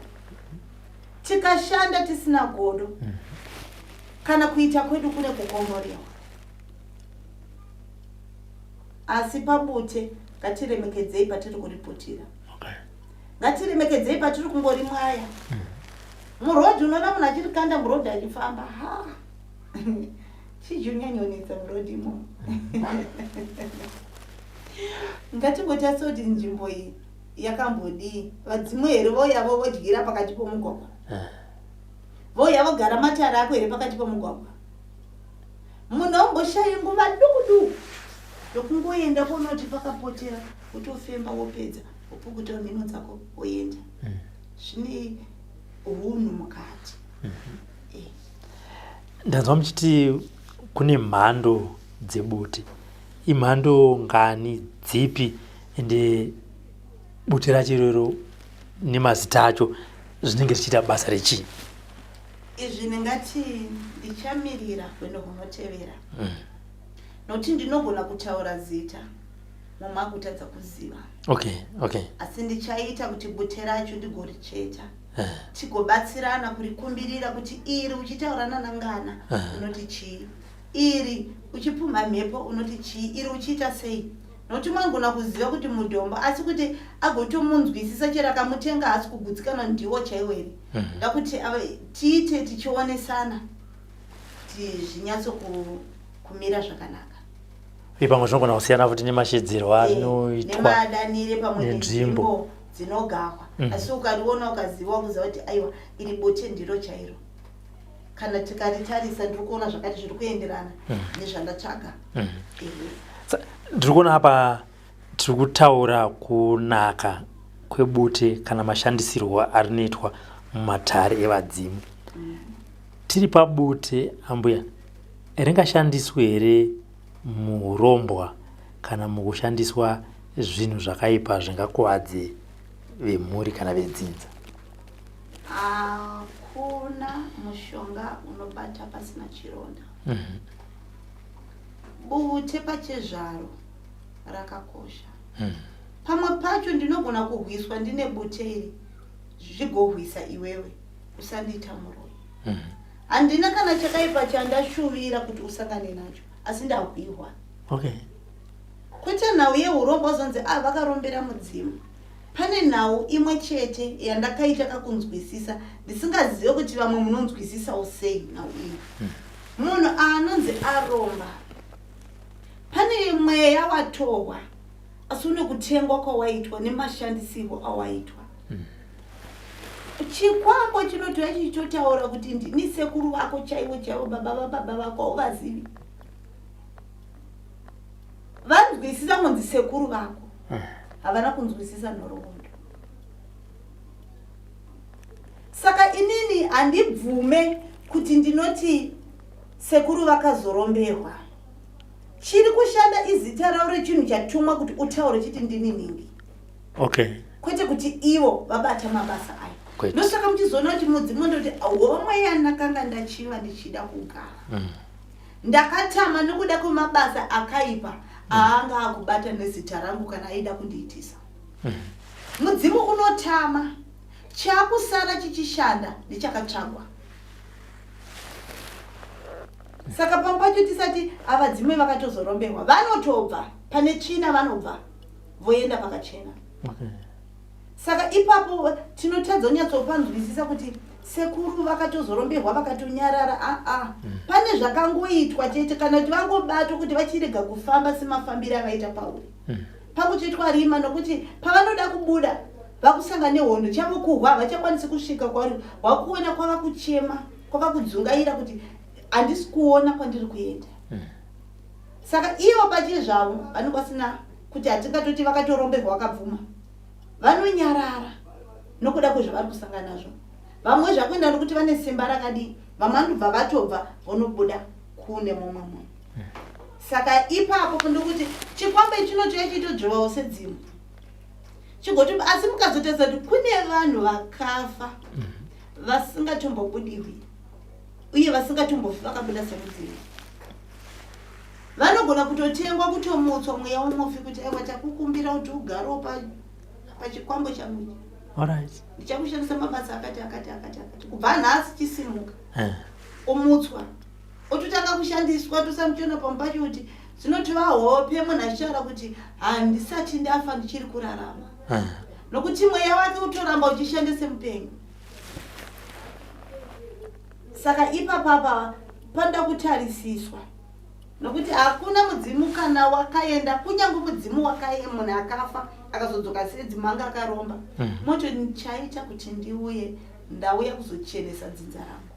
Tikashanda tisina godo. Kana kuita kwedu kune kukomborewa. Asi pabute ngatiremekedzei patiri kuripotira. Ngatiremekedzei patiri kungori mwaya. Murodhi unoona munhu achirikanda murodhi achifamba. Chijunyanyonetsa murodhi mo. Ngatingotasa kuti nzvimbo iyi yakambodii. Vadzimu here voya vodyira pakati pomugwagwa. Voya vogara matara ako here pakati pomugwagwa. Munhu aumboshaya nguva duku yokungoenda kunoti pakapotera kuti ufemba wopedza upukuta mhino dzako woenda. Zvine hunhu mukati. Ndanzwa muchiti kune mhando dzebuti. Imhando ngani dzipi ende buti racho nemazita acho zvinenge zvichiita basa rechii? Izvi ndingati ndichamirira kwendo kunotevera. Nokuti ndinogona kutaura zita mumakutadza kuziva. Asi ndichaita kuti bute racho ndigoricheta. Tigobatsirana kurikumbirira kuti iri uchitaurana nangana unoti chii. Iri uchipuma mhepo unoti chii. Iri uchiita sei. nokuti mangona kuziva kuti mudombo asi kuti agotomunzwisisa chero akamutenga asi kugutsikana ndiwo chaiwo here ndakuti tiite tichionesana zvinyatso kumira zvakanaka. Pamwe zvinogona kusiyana futi nemashidzirwo anoitwa nemadanire pamwe nenzvimbo dzinogarwa asi ukariona ukaziva kuziva kuti aiwa iri bote ndiro chairo kana tikaritarisa ndiri kuona zvakati zviri kuenderana nezvandatsvaga. Ndiri kuona apa tiri kutaura kunaka kwebute kana mashandisirwo arinoitwa mumatare evadzimu. Tiri pabute ambuya ringashandiswa here murombwa kana mukushandiswa zvinhu zvakaipa zvingakuwadze vemhuri kana vedzinza? Hakuna mushonga unobata pasina chironda. Bute pachezvaro rakakosha. Pamwe pacho ndinogona kuhwiswa ndine bute iri zvigohwisa iwewe usandiita muroyi. Handina kana chakaipa chandashuvira kuti usangane nacho asi ndahwihwa. Kwete nhau yeurombo zonzi vakarombera mudzimu. Pane nhau imwe chete yandakaita kakunzwisisa ndisingazive kuti vamwe munonzwisisawo sei nhau iyi. Munhu anonzi aromba pane mweya watorwa asi une kutengwa kwawaitwa nemashandisirwo awaitwa. Chikwambo chinotoya chichitotaura kuti ndini sekuru vako chaivo chaivo baba vako auvazivi. Vanzwisisa kunzi sekuru vako havana kunzwisisa nhoroondo. Saka inini handibvume kuti ndinoti sekuru vakazoromberwa. Chiri kushanda izita ravo rechinhu chatumwa kuti utaure chiti ndini ningi. Kwete kuti ivo vabata mabasa ayo. Nosaka muchizoona kuti mudzimu ndoti homwe yandakanga ndachiva ndichida kugara. Ndakatama nokuda kwemabasa akaipa aanga akubata nezita rangu kana aida kundiitisa. Mudzimu unotama. Chakusara chichishanda ndichakatsvagwa. Saka pampacho tisati avadzimu vakatozoromberwa vanotobva pane tsvina vanobva voenda pakachena. Saka ipapo tinotadza kunyatsopanzwisisa kuti sekuru vakatozoromberwa vakatonyarara. Pane zvakangoitwa chete kana kuti vangobatwa kuti vachirega kufamba semafambiro avaita Pauro. Pakuchitwa rima nokuti pavanoda kubuda vakusanga nehondo chavo kuhwa havachakwanisi kusvika kwavari. Wakuona kwava kuchema kwava kudzungaira kuti handisi kuona kwandiri kuenda. Saka ivo pachezvavo vanokasina kuti hatingatoti vakatoromberwa vakabvuma. Vanonyarara nokuda kwezvavari kusangana nazvo. Vamwe zvakuenda nokuti vane simba rakadii vamwe vanobva vatobva vonobuda kune mumwe munhu. Saka ipapo ndikuti chikwambo chinotoya chitodzvovawo sedzimu. Chigoti asi mukazotarisa kuti kune vanhu vakafa vasingatombobudiwi uye vasingatombofi vakabuda semudzimu. Vanogona kutotengwa kutomutswa mweya umofi kuti aiwa takukumbira kuti ugarewo pachikwambo changu. Ndichakushandisa mabasa akati kubva nhasi chisimuka omutswa ototanga kushandiswa tosamuchiona pamupacho kuti zvinotova hope munhu achitaura kuti handisati ndafa ndichiri kurarama. Nokuti mweya wake utoramba uchishandisa mupenyu. Saka ipapapa panoda kutarisiswa nokuti hakuna mudzimu kana wakaenda kunyange mudzimu wakaenda munhu akafa akazodzoka sedzimu anga akaromba moto chaita kuti ndiuye ndauya kuzochenesa dzinza rangu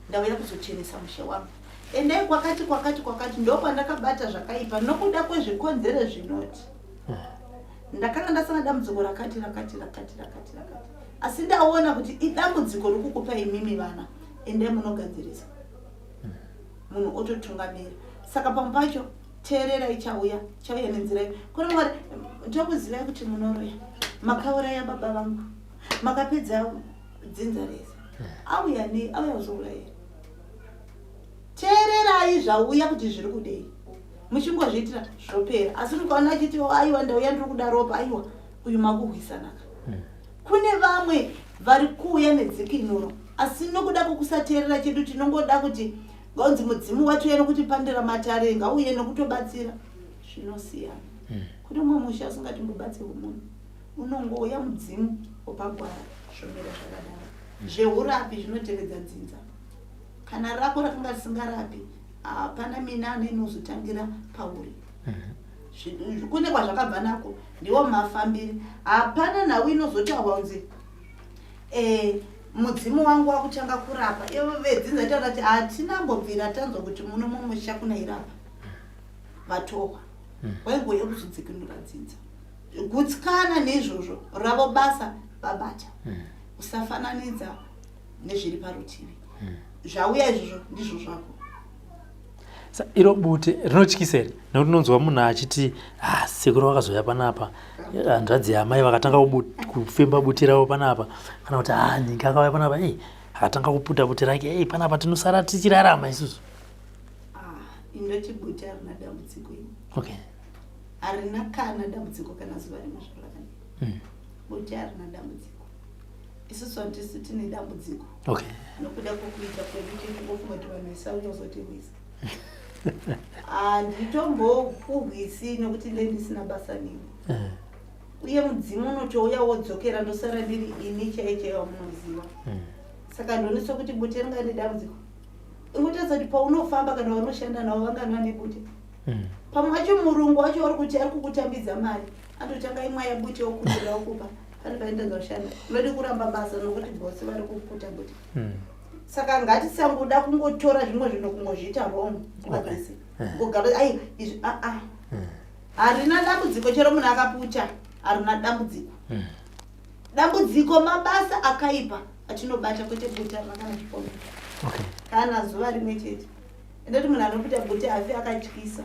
ndauya kuzochenesa mushe wangu endai kwakati ndopandakabata zvakaipa nokuda kwezvikonzero zvinoti ndakanga ndasanga dambudziko rakati asi ndaona kuti idambudziko rokukupa imimi vana endai munogadzirisa munhu ototungamira. Saka pampacho teerera ichauya nenzira iyo. Kuna mwari ndokuzivai kuti munoroya makauraya baba vangu makapedza dzinza rese auya kuzouraya. Teererai zvauya kuti zviri kudei muchingozviitira zvopera asi ukaona achiti aiwa ndauya ndiri kuda ropa aiwa uyu makuhwisanaka. Kune vamwe vari kuuya nedzikinuro asi nokuda kwokusateerera chedu tinongoda kuti ngaunzi mudzimu watu yeno kuti pandira matare ngauye nokutobatsira zvinosiyana. kuti umwe musha usingatimbobatsiri munhu unongouya mudzimu wopagwara zvomera zvakadaro. Zveurapi zvinotevedza dzinza. Kana rako rakanga risingarapi hapana minane inozotangira pauri. Kune kwazvakabva nako ndiwo mafambiri. Hapana nhau inozotaurwa kunzi mudzimu wangu wakutanga kurapa. Ivo vedzinza taura kuti hatinambobvira tanzwa kuti muno mumusha kunairapa. Vatohwa. Waingoye kuzodzikinura dzinza. Gutsikana nezvozvo ravo basa babata. Usafananidza nezviri parutivi. Zvauya izvozvo ndizvo zvako. Iro bute rinotyisa here nekuti unonzwa munhu achiti sekuru vakazoya panapa hanzvadzi yamai vakatanga kufemba buti ravo panapa kana kuti nyika akauya panapa akatanga kuputa buti rake panapa tinosara tichirarama isusu. Indoti buti harina dambudziko ini. Okay. Harina kana dambudziko kana zuva rimwe zvakadai. Buti harina dambudziko. Isusu handisi tine dambudziko. Okay. Nokuda kwokuita kwedu tingofunga kuti vanhu vesauya uzotirwisa. Handitombokurwisi nokuti ndisina basa nemi. Uye mudzimu unotouya wodzokera ndosara ndiri ini chaiyo wamunoziva. Saka ndoniso kuti buti ringa nedambudziko. Ingotadza kuti paunofamba kana vanoshanda navo vangana nebute. Pamwe acho murungu wacho uri kuti ari kukutambidza mari andotanga imwe yabuti yokumbira okupa pane painda kushanda unodi kuramba basa nokuti bosi vari kuputa buti. Saka ngatisangoda kungotora zvimwe zvino kungozviita wrong kwazisi kugara izvi harina dambudziko chero munhu akaputa harina dambudziko. Dambudziko mabasa akaipa atinobata kwete buta rakana chipomo. Kana zuva rimwe chete ndoti munhu anoputa buti afi akatyisa.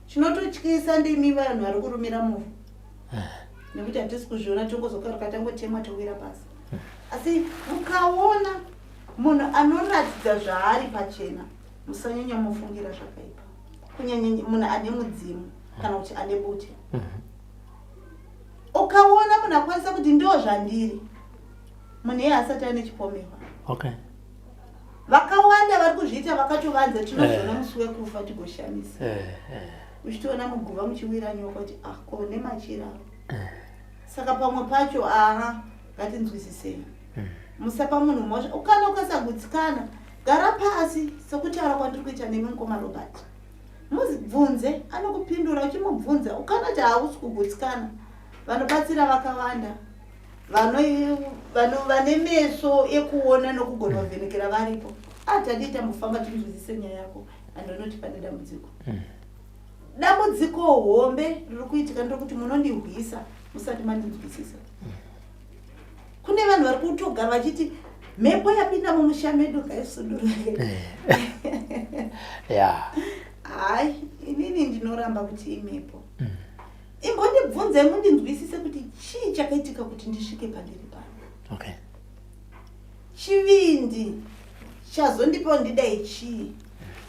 Chinototyisa ndimi vanhu vari kurumira movha nekuti hatisi kuzviona tongozokaruka tangotemwa towira pasi. Asi mukaona munhu anoratidza zvaari pachena musanyanya mufungira zvakaipa kunyanya munhu ane mudzimu kana kuti ane buti. Ukaona munhu akwanisa kuti ndo zvandiri munhu iye asati ane chipomerwa. Vakawanda vari kuzviita vakatovanza tinozviona musi wekufa tigoshamisa. Uchitoona muguva muchiwira nyoka kuti kone machira. Saka pamwe pacho ngatinzwisisei. Musapa munhu mosha ukana ukasagutsikana gara pasi sokutaura kwandiri kuita nemingoma Robert. Muzibvunze anokupindura uchimubvunza ukana kuti hausi kugutsikana. Vanobatsira vakawanda. Vane meso ekuona nokugona kuvhenekera varipo. Atadita mufamba tinzwisise nyaya yako andonoti pane dambudziko. Dambudziko hombe riri kuitika ndokuti munondirwisa musati mandinzwisisa. Kune vanhu vari kutogara vachiti mhepo yapinda mumusha medu kaisudurike. Hai, inini ndinoramba kuti imhepo. Imbondibvunze mundinzwisise kuti chii chakaitika kuti ndisvike pandiri pano. Chivindi chazondipa ndidai chii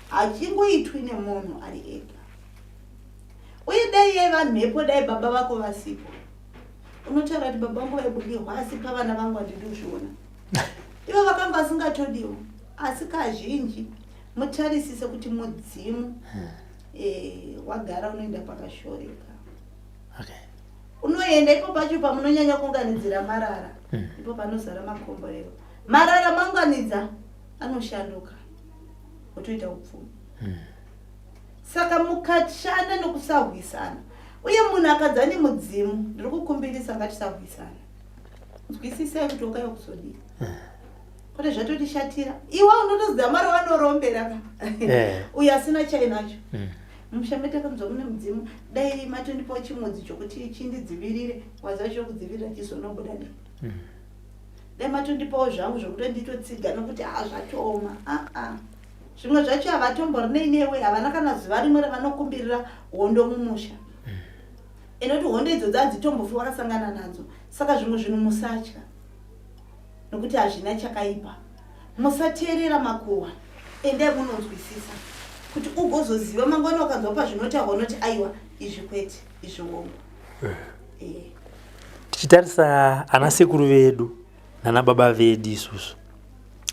hachingoitwi nemunhu ari ega. Uye dai yaiva mhepo dai baba vako vasipo unotaura kuti baba vangu vaibudirwa asi pavana vangu handidi kuzviona. Ivo vakanga vasingatodiwo asi kazhinji mutarisise kuti mudzimu wagara unoenda pakashoreka. Unoenda ipo pacho pamunonyanya kuunganidzira marara ipo panozara makomborero. Marara maunganidza anoshanduka otoita upfumi. Saka mukashanda nokusarwisana uye munhu akadzani mudzimu ndiri kukumbirisa ngatisarwisana. Nzwisisai kuti ukaya kusodii kuti zvatotishatira iwe unotoziva mari vanorombera uye asina chainacho. Mushametekanzwa mune mudzimu dai matondipawo chimudzi chokuti chindidzivirire waziva chokudzivirira chizonobuda nei. Dai matondipawo zvangu zvokuti nditotsiga nokuti zvatooma. Zvimwe zvacho havatombori newe havana kana zuva rimwe ravanokumbirira hondo mumusha. Inoti hondo idzodzo hadzitombofi wakasangana nadzo. Saka zvimwe zvinhu musatya nokuti hazvina chakaipa. Musateerera makuhwa endai munonzwisisa kuti ugozoziva mangwana ukanzwa pazvinotaurwa unoti aiwa izvi kwete izvi hongo. Tichitarisa ana sekuru vedu nana baba vedu isusu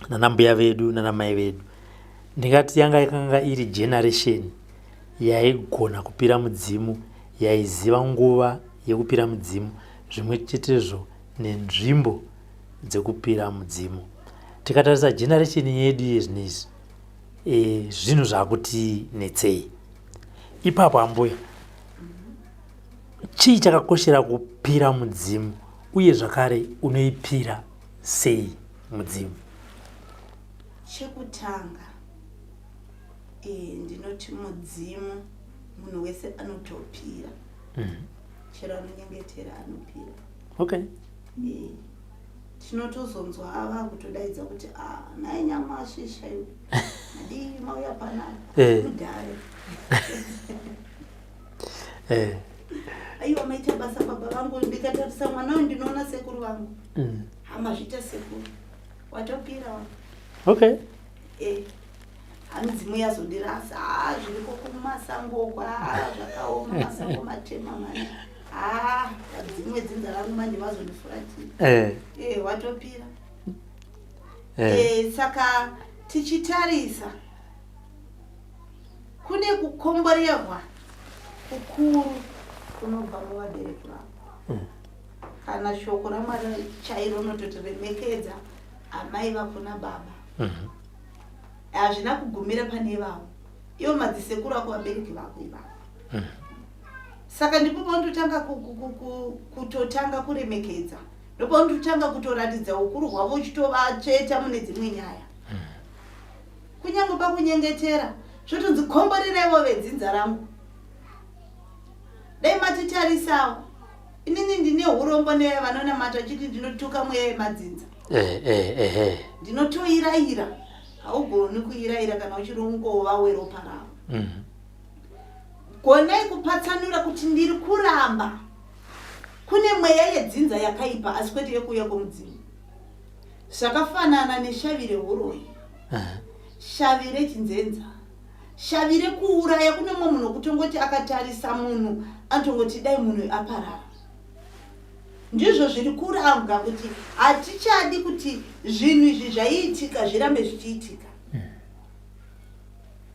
nana mbuya vedu nana mai vedu ndingati yanga ikanga iri generation yaigona kupira mudzimu yaiziva nguva yekupira mudzimu zvimwe chetezvo nenzvimbo dzekupira mudzimu. Tikatarisa generation yedu yezvinezvi zvinhu zvakuti netsei. Ipapo ambuya, chii chakakoshera kupira mudzimu uye zvakare unoipira sei mudzimu? Chekutanga ndinoti mudzimu munhu wese anotopira. Chero anonyengetera anopira. Okay. Tinotozonzwa ava kutodaidza kuti nai nyamashi shaiwe madii mauya panapa mudhare aiwa maita basa baba vangu. Ndikatarisa mwana uyu ndinoona sekuru vangu. Hama zvita sekuru watopira wa. Okay. Hamidzimu yazondirasa zviriko kumasango kwa zvakaoma masango matema mani. Dzimwe dzinza rangu manje vazondifuratira. Watopira. Saka tichitarisa kune kukomborerwa kukuru kunobva muvabereki vavo. Kana shoko raMwari chairo nototiremekedza amai vakuna baba. Hazvina kugumira pane vavo. Ivo madzisekuru ako vabereki vako ivavo. Saka ndipo paunotanga kutotanga kuremekedza. Ndipo paunotanga kutoratidza ukuru hwavo uchitovacheta mune dzimwe nyaya. Kunyange pakunyengetera zvotonzi komborerevo vedzinza rangu. Dai matitarisawo. Inini ndine urombo nevanonamata chiti ndinotuka mweya yemadzinza. Ndinotoiraira. Haugoni kuiraira kana uchirongova weropa ravo. Gonai kupatsanura kuti ndiri kuramba. Kune mweya yedzinza yakaipa asi kwete yekuuya kumudzimu. Zvakafanana neshavire horoyi. Shavire chinzenza. Shavire kuuraya kune mumwe munhu kutongoti akatarisa munhu antongoti dai munhu aparara. Ndizvo zviri kuranga kuti hatichadi kuti zvinhu izvi zvaiitika zvirambe zvichiitika.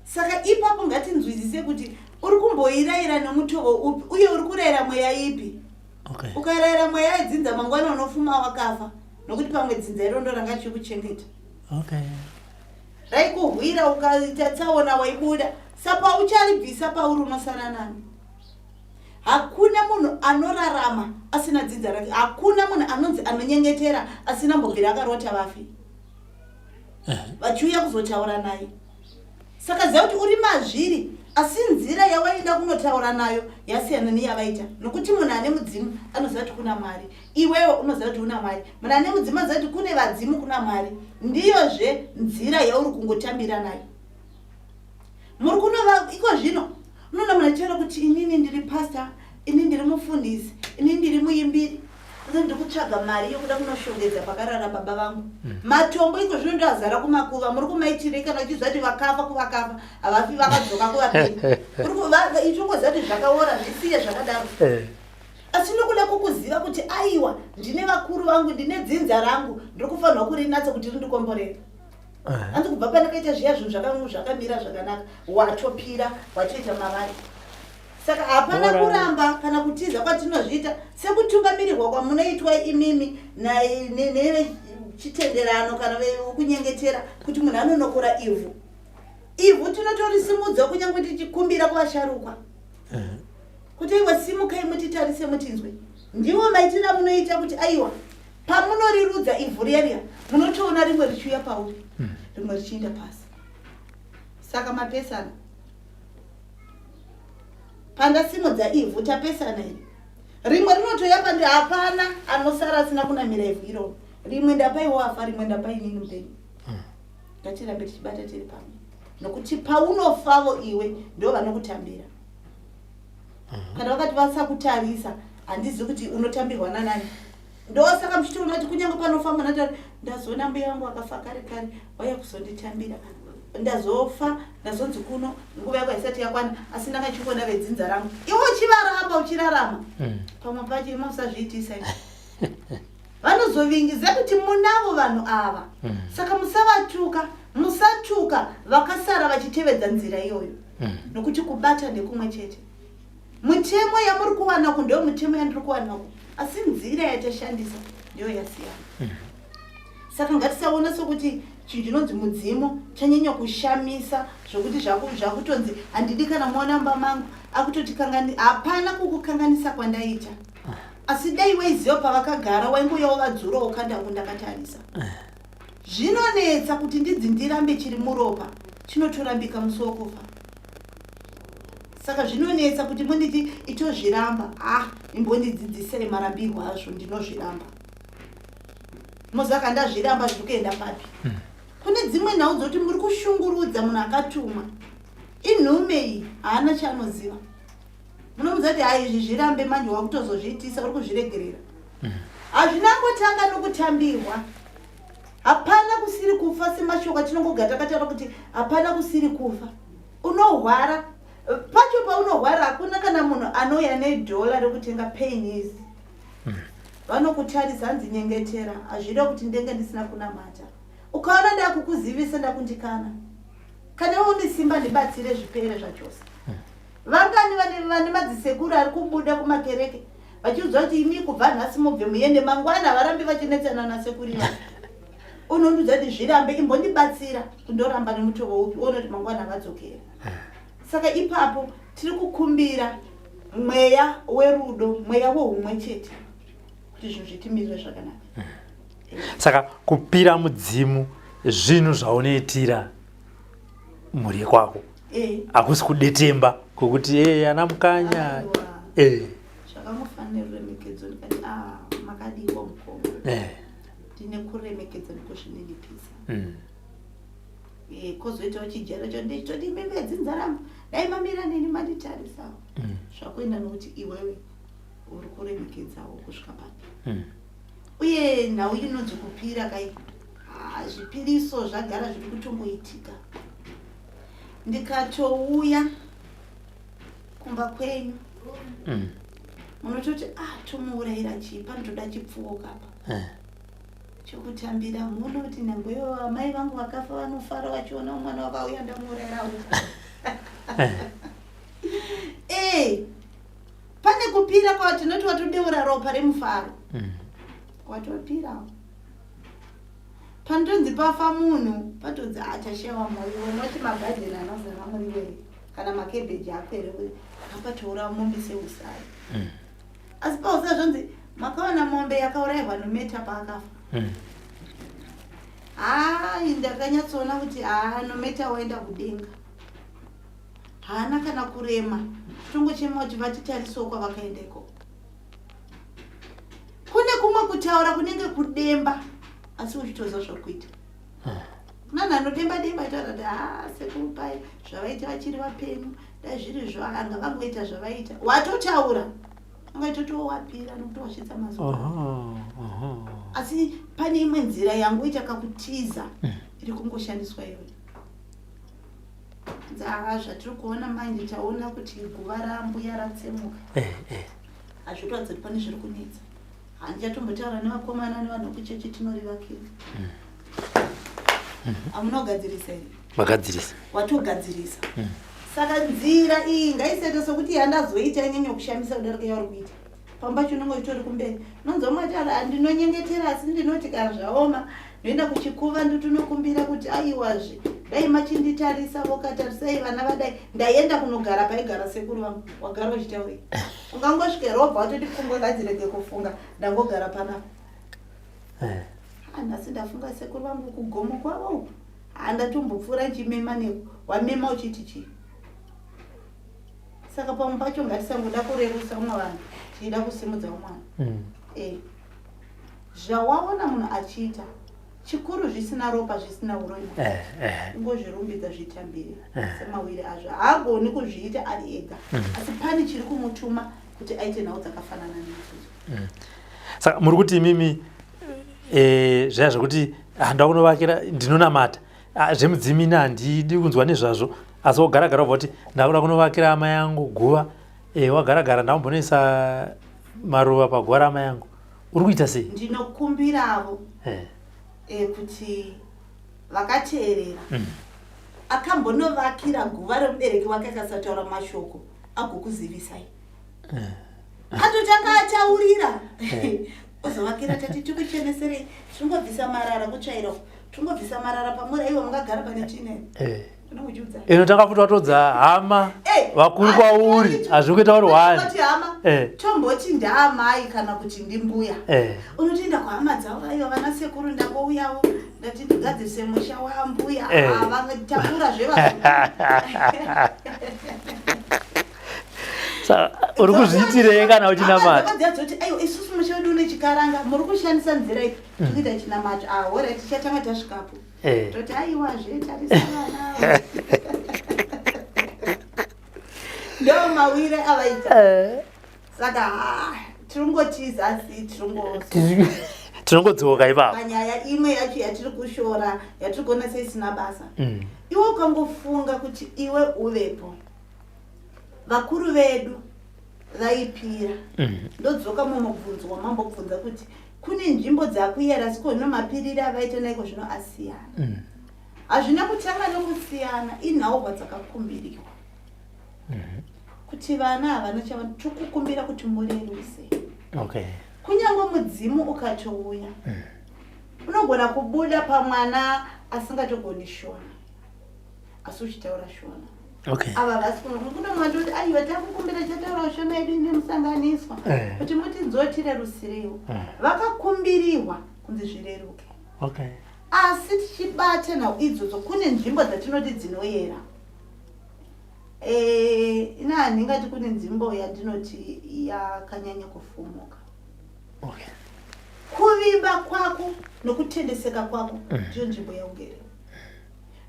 Saka ipapo ngatinzwisise kuti uri kumboiraira nemutoo upi uye uri kurayira mweya ipi. Ukarayira mweya yedzinza mangwana unofuma wakafa nokuti pamwe dzinza iro ndo ranga chikuchengeta. Raikuhwira ukaita tsaona waibuda sapa ucharibvisa pauri unosara nani. Hakuna munhu anorarama asina dzinza rake. Hakuna munhu anonzi anonyengetera asina mbogiri akarota vafi. Vachiuya kuzotaura naye. Saka ziva kuti uri mazviri asi nzira yawaenda kunotaura nayo yasiyana neyavaita. Nokuti munhu ane mudzimu anoziva kuti kuna Mwari. Iwewe unoziva kuti una Mwari. Munhu ane mudzimu anoziva kuti kune vadzimu kuna Mwari. Ndiyozve nzira yauri kungotambira nayo. Muri kunova iko zvino unoona munhu achitaura kuti inini ndiri pastor, inini ndiri mufundisi, inini ndiri muimbiri. Ndiri kutsvaga mari yokuda kunoshongedza pakarara baba vangu. Matombo iko zvino ndo azara kumakuva. Muri kumaitira kana uchiziva kuti vakafa kuvakafa havafi vakadzoka kuvapiri. Ichongoziva kuti zvakaora zvisiye zvakadaro. Asi nokuda kukuziva kuti aiwa ndine vakuru vangu, ndine dzinza rangu, ndiri kufanirwa kurinatsa kuti rindikomborere. Hanzi kubva pandakaita zviya zvinhu zvakangu zvakamira zvakanaka watopira watoita mavari. Saka hapana kuramba kana kutiza kwatinozviita sekutungamirirwa kwamunoitwa imimi nechitenderano kana kunyengetera kuti munhu anonokora ivhu. Ivhu tinotorisimudza kunyange tichikumbira kuvasharukwa. Kuti iwe simukai mutitarise mutinzwe. Ndiwo maitira munoita kuti aiwa pamunorirudza ivhu riya munotoona rimwe richiuya pauri rimwe richienda pasi. Saka mapesana pandasimudza ivhu tapesana iri. Rimwe rinotoya pandi hapana anosara asina kunamira ivhu iro. Rimwe ndapaiwo afa rimwe ndapainini mupenyu. Ngatirambe tichibata tiri pamwe. Nokuti paunofavo iwe ndo vanokutambira. Kana vakati vasakutarisa handizi kuti unotambirwa nanani. Ndosaka muchitoona kuti kunyange panofamba natari ndazoona mbuya wangu akafa kare kare waya kuzonditambira. Ndazofa ndazonzi kuno nguva yako isati yakwana asi ndakachikona vedzinza rangu. Iwe uchivaramba uchirarama. Pamwe pacho musazviitisa izvi. Vanozovingiza kuti munavo vanhu ava. Saka musavatuka, musatuka vakasara vachitevedza nzira iyoyo. Nokuti kubata ndekumwe chete. mutemo yamuri kuwana ku ndio mutemo yandiri kuwana ku asi nzira yatashandisa ndio yasiyana. Saka ngatisaona sokuti chinhu chinonzi mudzimu chanyanya kushamisa zvokuti zvakutonzi handidi kana muonamba mangu akutoti hapana kukukanganisa kwandaita. Asi dai weiziva pavakagara waingoyawo vadzura ukandako ndakatarisa. Zvinonetsa kuti ndidzi ndirambe chiri muropa chinotorambika musi wokufa. Saka zvinonetsa kuti munditi itozviramba imbondidzidzisei marambirwo azvo ndinozviramba. Mozaka ndazviramba zviri kuenda papi. Kune dzimwe nhau dzoti muri kushungurudza munhu akatuma inhume iyi haana chaanoziva. Munomuudza kuti izvi zvirambe manje wakutozozviitisa uri kuzviregerera. Hazvinangotanga nokutambirwa. Hapana kusiri kufa semashoko atinongogara takataura kuti hapana kusiri kufa. Unohwara pacho paunohwara hakuna kana munhu anouya nedhola rekutenga pain. Vanokutarisa hanzi nyengetera hazvide kuti ndenge ndisina kunamata. Ukaona ndakukuzivisa ndakundikana. Kana une simba ndibatsire zvipere zvachose. Vangani vane madzisekuru ari kubuda kumakereke vachiudzwa kuti imi kubva nhasi mubve muende mangwana varambi vachinetsana nasekuru vangu. Unondudza kuti zvirambe imbondibatsira kundoramba nemutovo upi uone kuti mangwana vadzokera. Saka ipapo tiri kukumbira mweya werudo, mweya wohumwe chete kuti zvinhu zvitimirire zvakanaka. Saka kupira mudzimu zvinhu zvaunoitira mhuri kwako. Hakusi kudetemba kukuti ana mukanya. Zvakamufanira remekedzo ndikati makadiwa mukoma. Tine kuremekedza nekuzviningipisa. Kozoitawo chijaro chonditoti mbembedzi nzarama dai mamira neni manditarisawo. Zvakuenda nokuti iwewe uri kuremekedzawo kusvika papi. Uye nhau inonzi kupira kai zvipiriso zvagara zviri kutongoitika. Ndikatouya kumba kwenyu munototi tomuurayira chipa ndoda chipfuwo kapa chokutambira munoti nangweyo amai vangu vakafa vanofara vachiona mwana wakauya ndamuurayira pane kupira kwatinoti watodeura ropa remufaro watopirawo. Pandonzi pafa munhu patodzi atashewa moyo unoti magadheni anozara muri were kana makebheji apere apatoura mombe seusai. Asi pausa zvonzi makaona mombe yakaurayirwa nometa paakafa. Ndakanyatsoona kuti nometa waenda kudenga. Haana kana kurema. Tongochema kuti vatitarisewo kwavakaendeko. Kune kumwe kutaura kunenge kudemba asi uchitoza zvokuita. Kuna anodemba itaura kuti sekupai zvavaita vachiri vapenyu dai zviri zvanga vangoita zvavaita. Watotaura ungaitotiwo wapira nokuti wasvitsa mazuva. Asi pane imwe nzira yangoita kakutiza iri kungoshandiswa iyoyo. Zvatiri kuona manje taona kuti guva rambuya ratsemuka. Hazvitoratidza kuti pane zviri kunetsa. Handichatombotaura nevakomana nevanhu kuchechi tinorivakira. Amunogadzirisa here? Magadzirisa. Watogadzirisa. Saka nzira iyi ngaisaita sokuti yandazoita inyanya kushamisa kudarika yauri kuita. Pamba chinongo chitori kumberi. Nonzomataura ndinonyengetera asi ndinoti kana zvaoma ndoenda kuchikuva ndotonokumbira kuti aiwazve dai machinditarisa vokatarisai vana vadai ndaenda kunogara paigara sekuru vangu wagara uchitaurei. Ungangosvike robva watoti pfungwa ngadzirege kufunga ndangogara panapa. Nhasi ndafunga sekuru vangu kugomo kwavo handatombopfuura nchimema neko wamema uchiti chii. Saka pamwe pacho ngatisangoda kurerusa umwe vanhu tichida kusimudza umwana. Zvawaona munhu achiita chikuru zvisina ropa zvisina uroma. Ungozvirumbidza zvitambire semawiri azvo haagoni kuzviita ari ega. Asi pane chiri kumutuma kuti aite nhau dzakafanana neidzodzo. Saka muri kuti imimi zvaya zvokuti ndakunovakira ndinonamata zvemudzimini handidi kunzwa nezvazvo asi wogaragara ubva kuti ndakuda kunovakira amai yangu guva wagaragara ndambonoisa maruva paguva ramai yangu uri kuita sei? Ndinokumbiravo kuti vakateerera akambonovakira guva remubereki wake akasataura mashoko agokuzivisai atotanga ataurira ozovakira tati tikuchenesere tungobvisa marara kutsvaira tungobvisa marara pamura ivo mungagara pane chinene ino takafuta watodza hama vakuru kwauri hazviri kuita uri wani hama tomboti ndaamai kana kuti ndimbuya unotoenda kuhama dzavo aiva vana sekuru ndangouyawo ndati ndigadzirise musha wambuya vangatakura uri kuzviitirei kana uchinamata isusu musha wedu unechikaranga muri kushandisa nzira iyi tikuita chinamata ora tichatanga tasvikapo toti aiwazve tarisa vana ndo mawire avaita saka tiringotiza asi tirongodzoka ipapa panyaya imwe yacho yatiri kushora yatiri kuona seisina basa iwe ukangofunga kuti iwe uvepo vakuru vedu vaipira ndodzoka mumubvunzo wamambobvunza kuti kune nzvimbo dzakuyera siko nomapiriri avaita naiko zvino asiyana hazvina kutanga nokusiyana inhauwa dzakakumbiriwa kuti vana havana chava tikukumbira kuti mureruse kunyange mudzimu ukatouya unogona kubuda pamwana asingatogoni shona asi uchitaura shona ava vasikuna mwana kuti aiwa takukumbira chataura shona yedu nemusanganiswa kuti muti nzotirerusiriwo vakakumbiriwa kunzi zvireruke asi tichibata nhau idzodzo kune nzvimbo dzatinoti dzinoyera inani ngati kune nzvimbo yandinoti yakanyanya kufumuka kuvimba kwako nokutendeseka kwako ndiyo nzvimbo yaungerera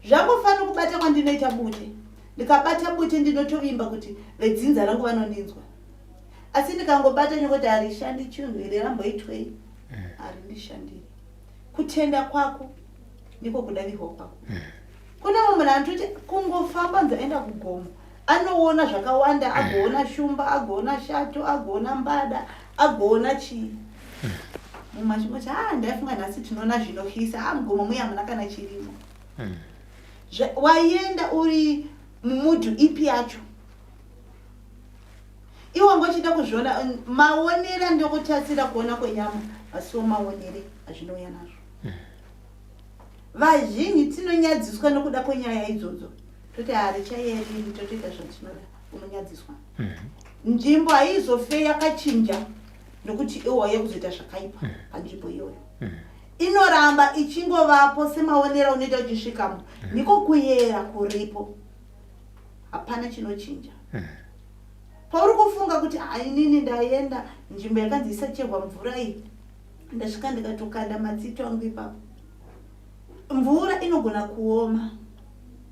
zvangofanira kubata kwandinoita bute ndikabata bute ndinotovimba kuti vedzinza rangu vanondinzwa asi ndikangobata nyongoti harishandi chinhu iri ramboitwei harindishandiri kutenda kwako ndiko kudavirwa kwako kuna munhu anototi kungofamba nzaenda kugomo anoona zvakawanda agoona shumba agoona shato agoona mbada agoona chii mumachimoti ndaifunga nhasi tinoona zvinohisa mugomo muya muna kana chirimo waienda uri mumudhu ipi yacho iwo ngochida kuzviona maonera ndokutarisira kuona kwenyama asiwo maonere azvinouya nazvo vazhinji tinonyadziswa nokuda kwenyaya idzodzo toti harichaeriri totoita zvatinoda unonyadziswa nzvimbo haizofe yakachinja nokuti iwaya kuzoita zvakaipa panzvimbo iyoyo inoramba ichingovapo semaonera unoita uchisvikamo niko kuyera kuripo hapana chinochinja pauri kufunga kuti inini ndaenda nzvimbo yakanzi isacherwa mvura iyi ndasvika ndikatokanda matsito angu ipapo mvura inogona kuoma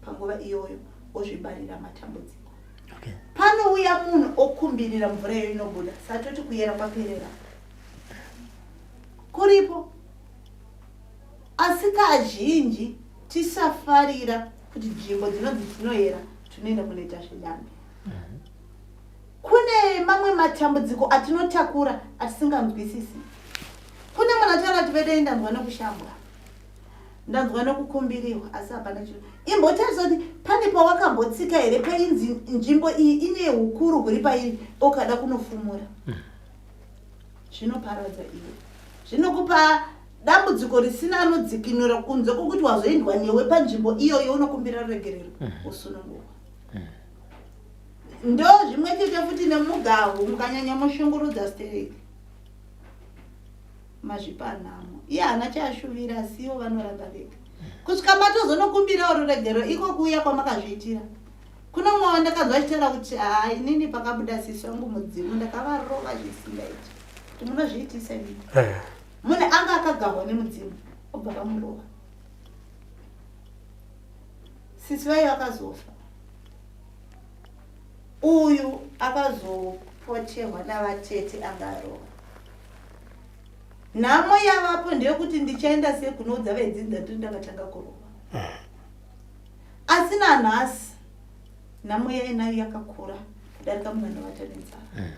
panguva iyoyo ozvibarira matambudziko panouya munhu okumbirira mvura iyo inobuda satoti kuyera kwaperera kuripo asi kazhinji tisafarira kuti nzvimbo dzinonzi dzinoyera tinoenda kunoita zvedambe kune mamwe matambudziko atinotakura atisinganzwisisi kune munhu ataura kuti vedu ndanzwa nokushambwa ndanzwa nokukumbiriwa asi hapana chinhu imbotarisa kuti pane pawakambotsika here painzi nzvimbo iyi ine ukuru huri pairi okada kunofumura zvinoparadza iwe zvinokupa dambudziko risina anodzikinura kunze kwokuti wazoendwa newe panzvimbo iyoyo unokumbira ruregerero usununguka ndo zvimwe chete futi nemugavo mukanyanya mushungurudza stereki mazvipa nhamo iye hana chaashuvira asiwo vanoramba vega kusvika matozonokumbirawo ruregero iko kuuya kwamakazviitira kuno mwawa ndakanzwa achitaura kuti inini pakabuda sisi wangu mudzimu ndakavarova zvisingaiti kuti munozviitisa ini munhu anga akagarwa nemudzimu obva vamurova sisi vayo akazofa uyu akazopoterwa navatete angarova nhamo yavapo ndeyekuti ndichaenda sekunoudza vedzinza kuti ndakatanga kurova asi nanhasi nhamo yainayo yakakura kudarika munhu anovata nenzara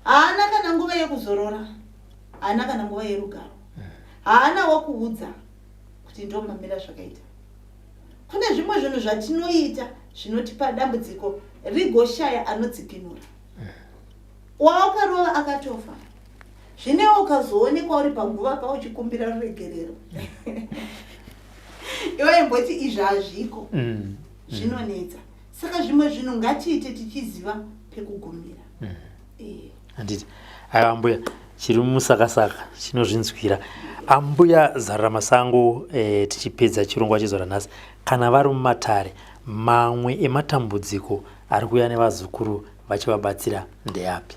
haana kana nguva yekuzorora haana kana nguva yerugaro haana wokuudza kuti ndomamira zvakaita kune zvimwe zvinhu zvatinoita zvinotipa dambudziko rigoshaya anodzikinura waukarova akatofa zvinewo ukazoonekwa uri panguva pauchikumbira ruregerero iwe imboti izvi hazviko zvinonetsa saka zvimwe zvinhu ngatiite tichiziva pekugumira handiti aiwa mbuya chiri musakasaka chinozvinzwira ambuya Zarira Masango tichipedza chirongwa chezora nhasi kana vari mumatare mamwe ematambudziko ari kuuya nevazukuru vachivabatsira ndeapi?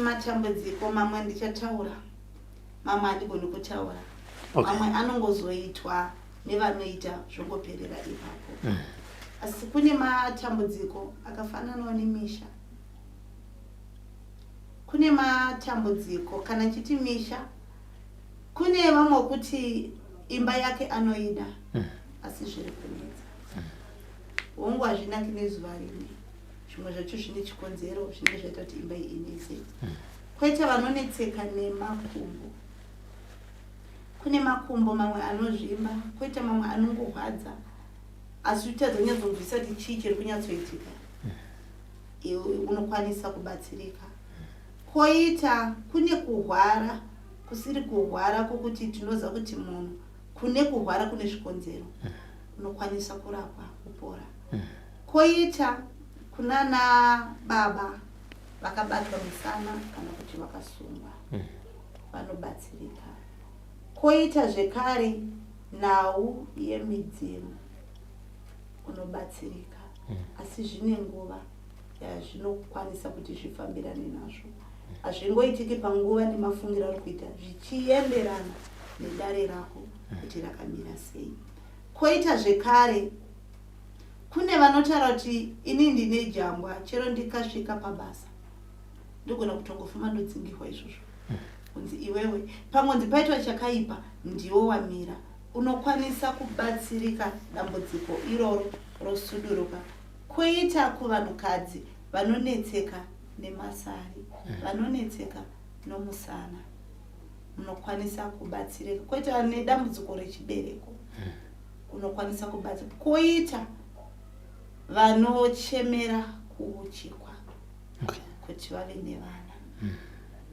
Matambudziko mamwe ndichataura, mamwe handigoni kutaura. Mamwe anongozoitwa nevanoita zvongoperera ipapo. Asi kune matambudziko akafananawo nemisha. Kune matambudziko kana chiti misha, kune vamwe kuti imba yake anoida asi zviri kunetsa. Hongu hazvinaki nezuva rimwe. Zvimwe zvacho zvine chikonzero zvinenge zvaita kuti imba iyi inetse. Koita vanonetseka nemakumbo. Kune makumbo mamwe anozvimba, koita mamwe anongorwadza. Asi utadzonyadzobvisa kuti chii chiri kunyatsoitika. Iwe unokwanisa kubatsirika. Koita kune kurwara, kusiri kurwara kwokuti tinoza kuti munhu kune kurwara kune zvikonzero. Unokwanisa kurapwa kupora. Koita kunana baba vakabatwa musana kana kuti vakasungwa vanobatsirika. Koita zvekare nhau yemidzimu unobatsirika. Asi zvine nguva yazvinokwanisa kuti zvifambirane nazvo. Hazvingoitiki panguva nemafungiro ari kuita zvichienderana nedare rako kuti rakamira sei. Koita zvekare kune vanotaura kuti ini ndine jambwa chero ndikasvika pabasa ndogona kutongofuma ndodzingirwa izvozvo. Kunzi iwewe pamwe paitwa chakaipa ndiwo wamira. Unokwanisa kubatsirika dambudziko iroro rosuduruka. Koita kuvanhukadzi vanonetseka nemasari, vanonetseka nomusana, unokwanisa kubatsirika. Koita nedambudziko rechibereko unokwanisa kubatsirika. Koita vanochemera kuuchikwa kuti vave nevana.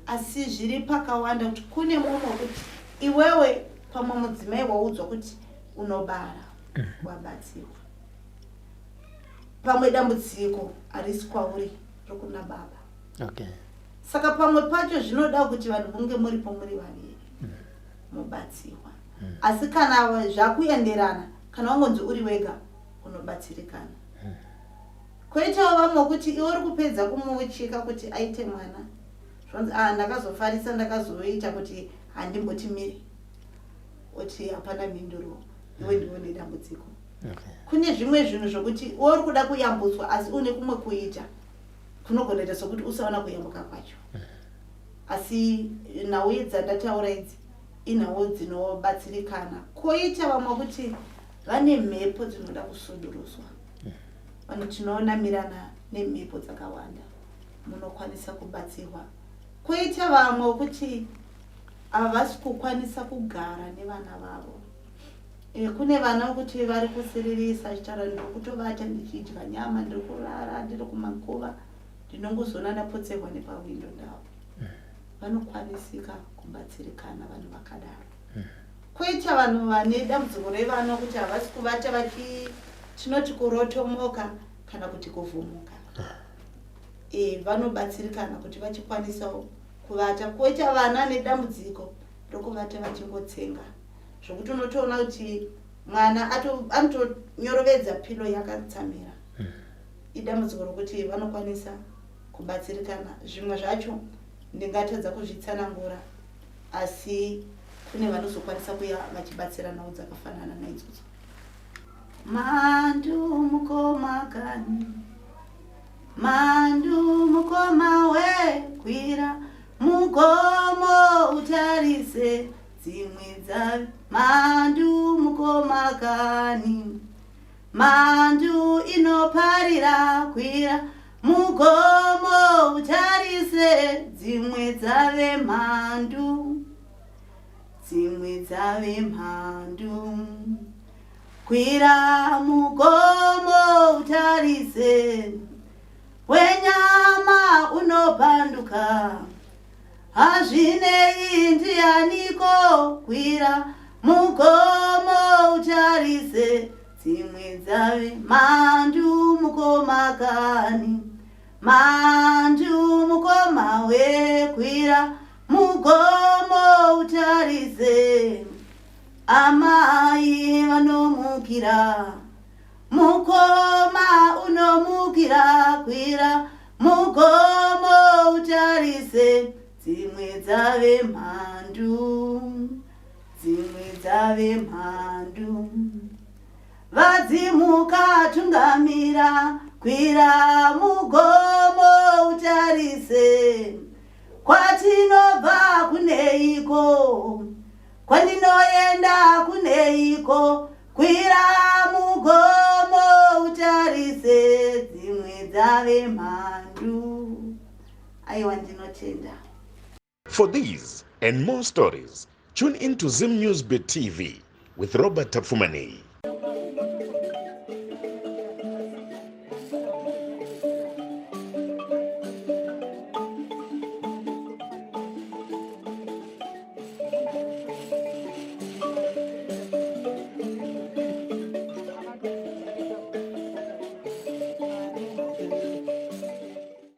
Asi zviri pakawanda kuti kune mumwe kuti iwewe pamwe mudzimai waudzwa kuti unobara wabatsirwa. Pamwe dambudziko harisi kwauri rokuna baba. Saka pamwe pacho zvinoda kuti vanhu munge muripo muri vaviri mubatsirwa. Asi kana zvakuenderana kana wangonzi uri wega unobatsirikana. Koitawo vamwe kuti iwe uri kupedza kumuchika kuti aite mwana. Zvonzi ndakazofarisa ndakazoita kuti handimboti miri. Oti hapana mhinduro iwe ndiwe nedambudziko. Kune zvimwe zvinhu zvokuti iwe uri kuda kuyambutswa asi une kumwe kuita kunogona kuita sokuti usaona kuyambuka kwacho. Asi nhau dzandataura idzi inhau dzinobatsirikana. Koita vamwe kuti vane mhepo dzinoda kusuduruswa. Vanhu tinonamirana nemhepo dzakawanda munokwanisa kubatsirwa. Koita vamwe kuti havasi kukwanisa kugara nevana vavo. Kune vana kuti vari kusiririsa chitara ndiri kutovata ndichidya nyama ndiri kurara ndiri kumakuva ndinongozona ndapotserwa nepawindo ndavo. Vanokwanisika kubatsirikana vanhu vakadaro. Koita vanhu vane dambudziko revana kuti havasi kuvata tinoti kurotomoka kana kuti kuvhumuka. Vanobatsirikana kuti vachikwanisawo kuvata. Koita vana nedambudziko rokuvata vachingotsenga. Zvokuti unotoona kuti mwana anotonyorovedza pilo yakatsamira. Idambudziko rokuti vanokwanisa kubatsirikana. Zvimwe zvacho ndingatadza kuzvitsanangura asi kune vanozokwanisa kuya vachibatsiranawo dzakafanana naidzodzo. Mandu mukoma kani, mandu mukoma we kwira, mugomo utarise dzimwe dzavi. Mandu mukoma kani, mandu inoparira kwira, mugomo utarise dzimwe dzave mandu, dzimwe dzave mandu. Kwira mugomo utarise, wenyama unopanduka. Hazvinei ndianiko kwira mugomo utarise, dzimwe dzave mandu mukoma kani. Mandu mukoma wekwira mugomo utarise, amai vanomukira. Mukoma unomukira kwira mugomo utarise, dzimwe dzave mhandu, dzimwe dzave mhandu. Vadzimuka tungamira kwira mugomo utarise, kwatinobva kuneiko, kwandinoenda kuneiko, kwira mugomo utarise, dzimwe dzave mhandu. Aiwa, ndinotenda. For these and more stories, tune in to Zim News Bit TV with Robert Tafumani.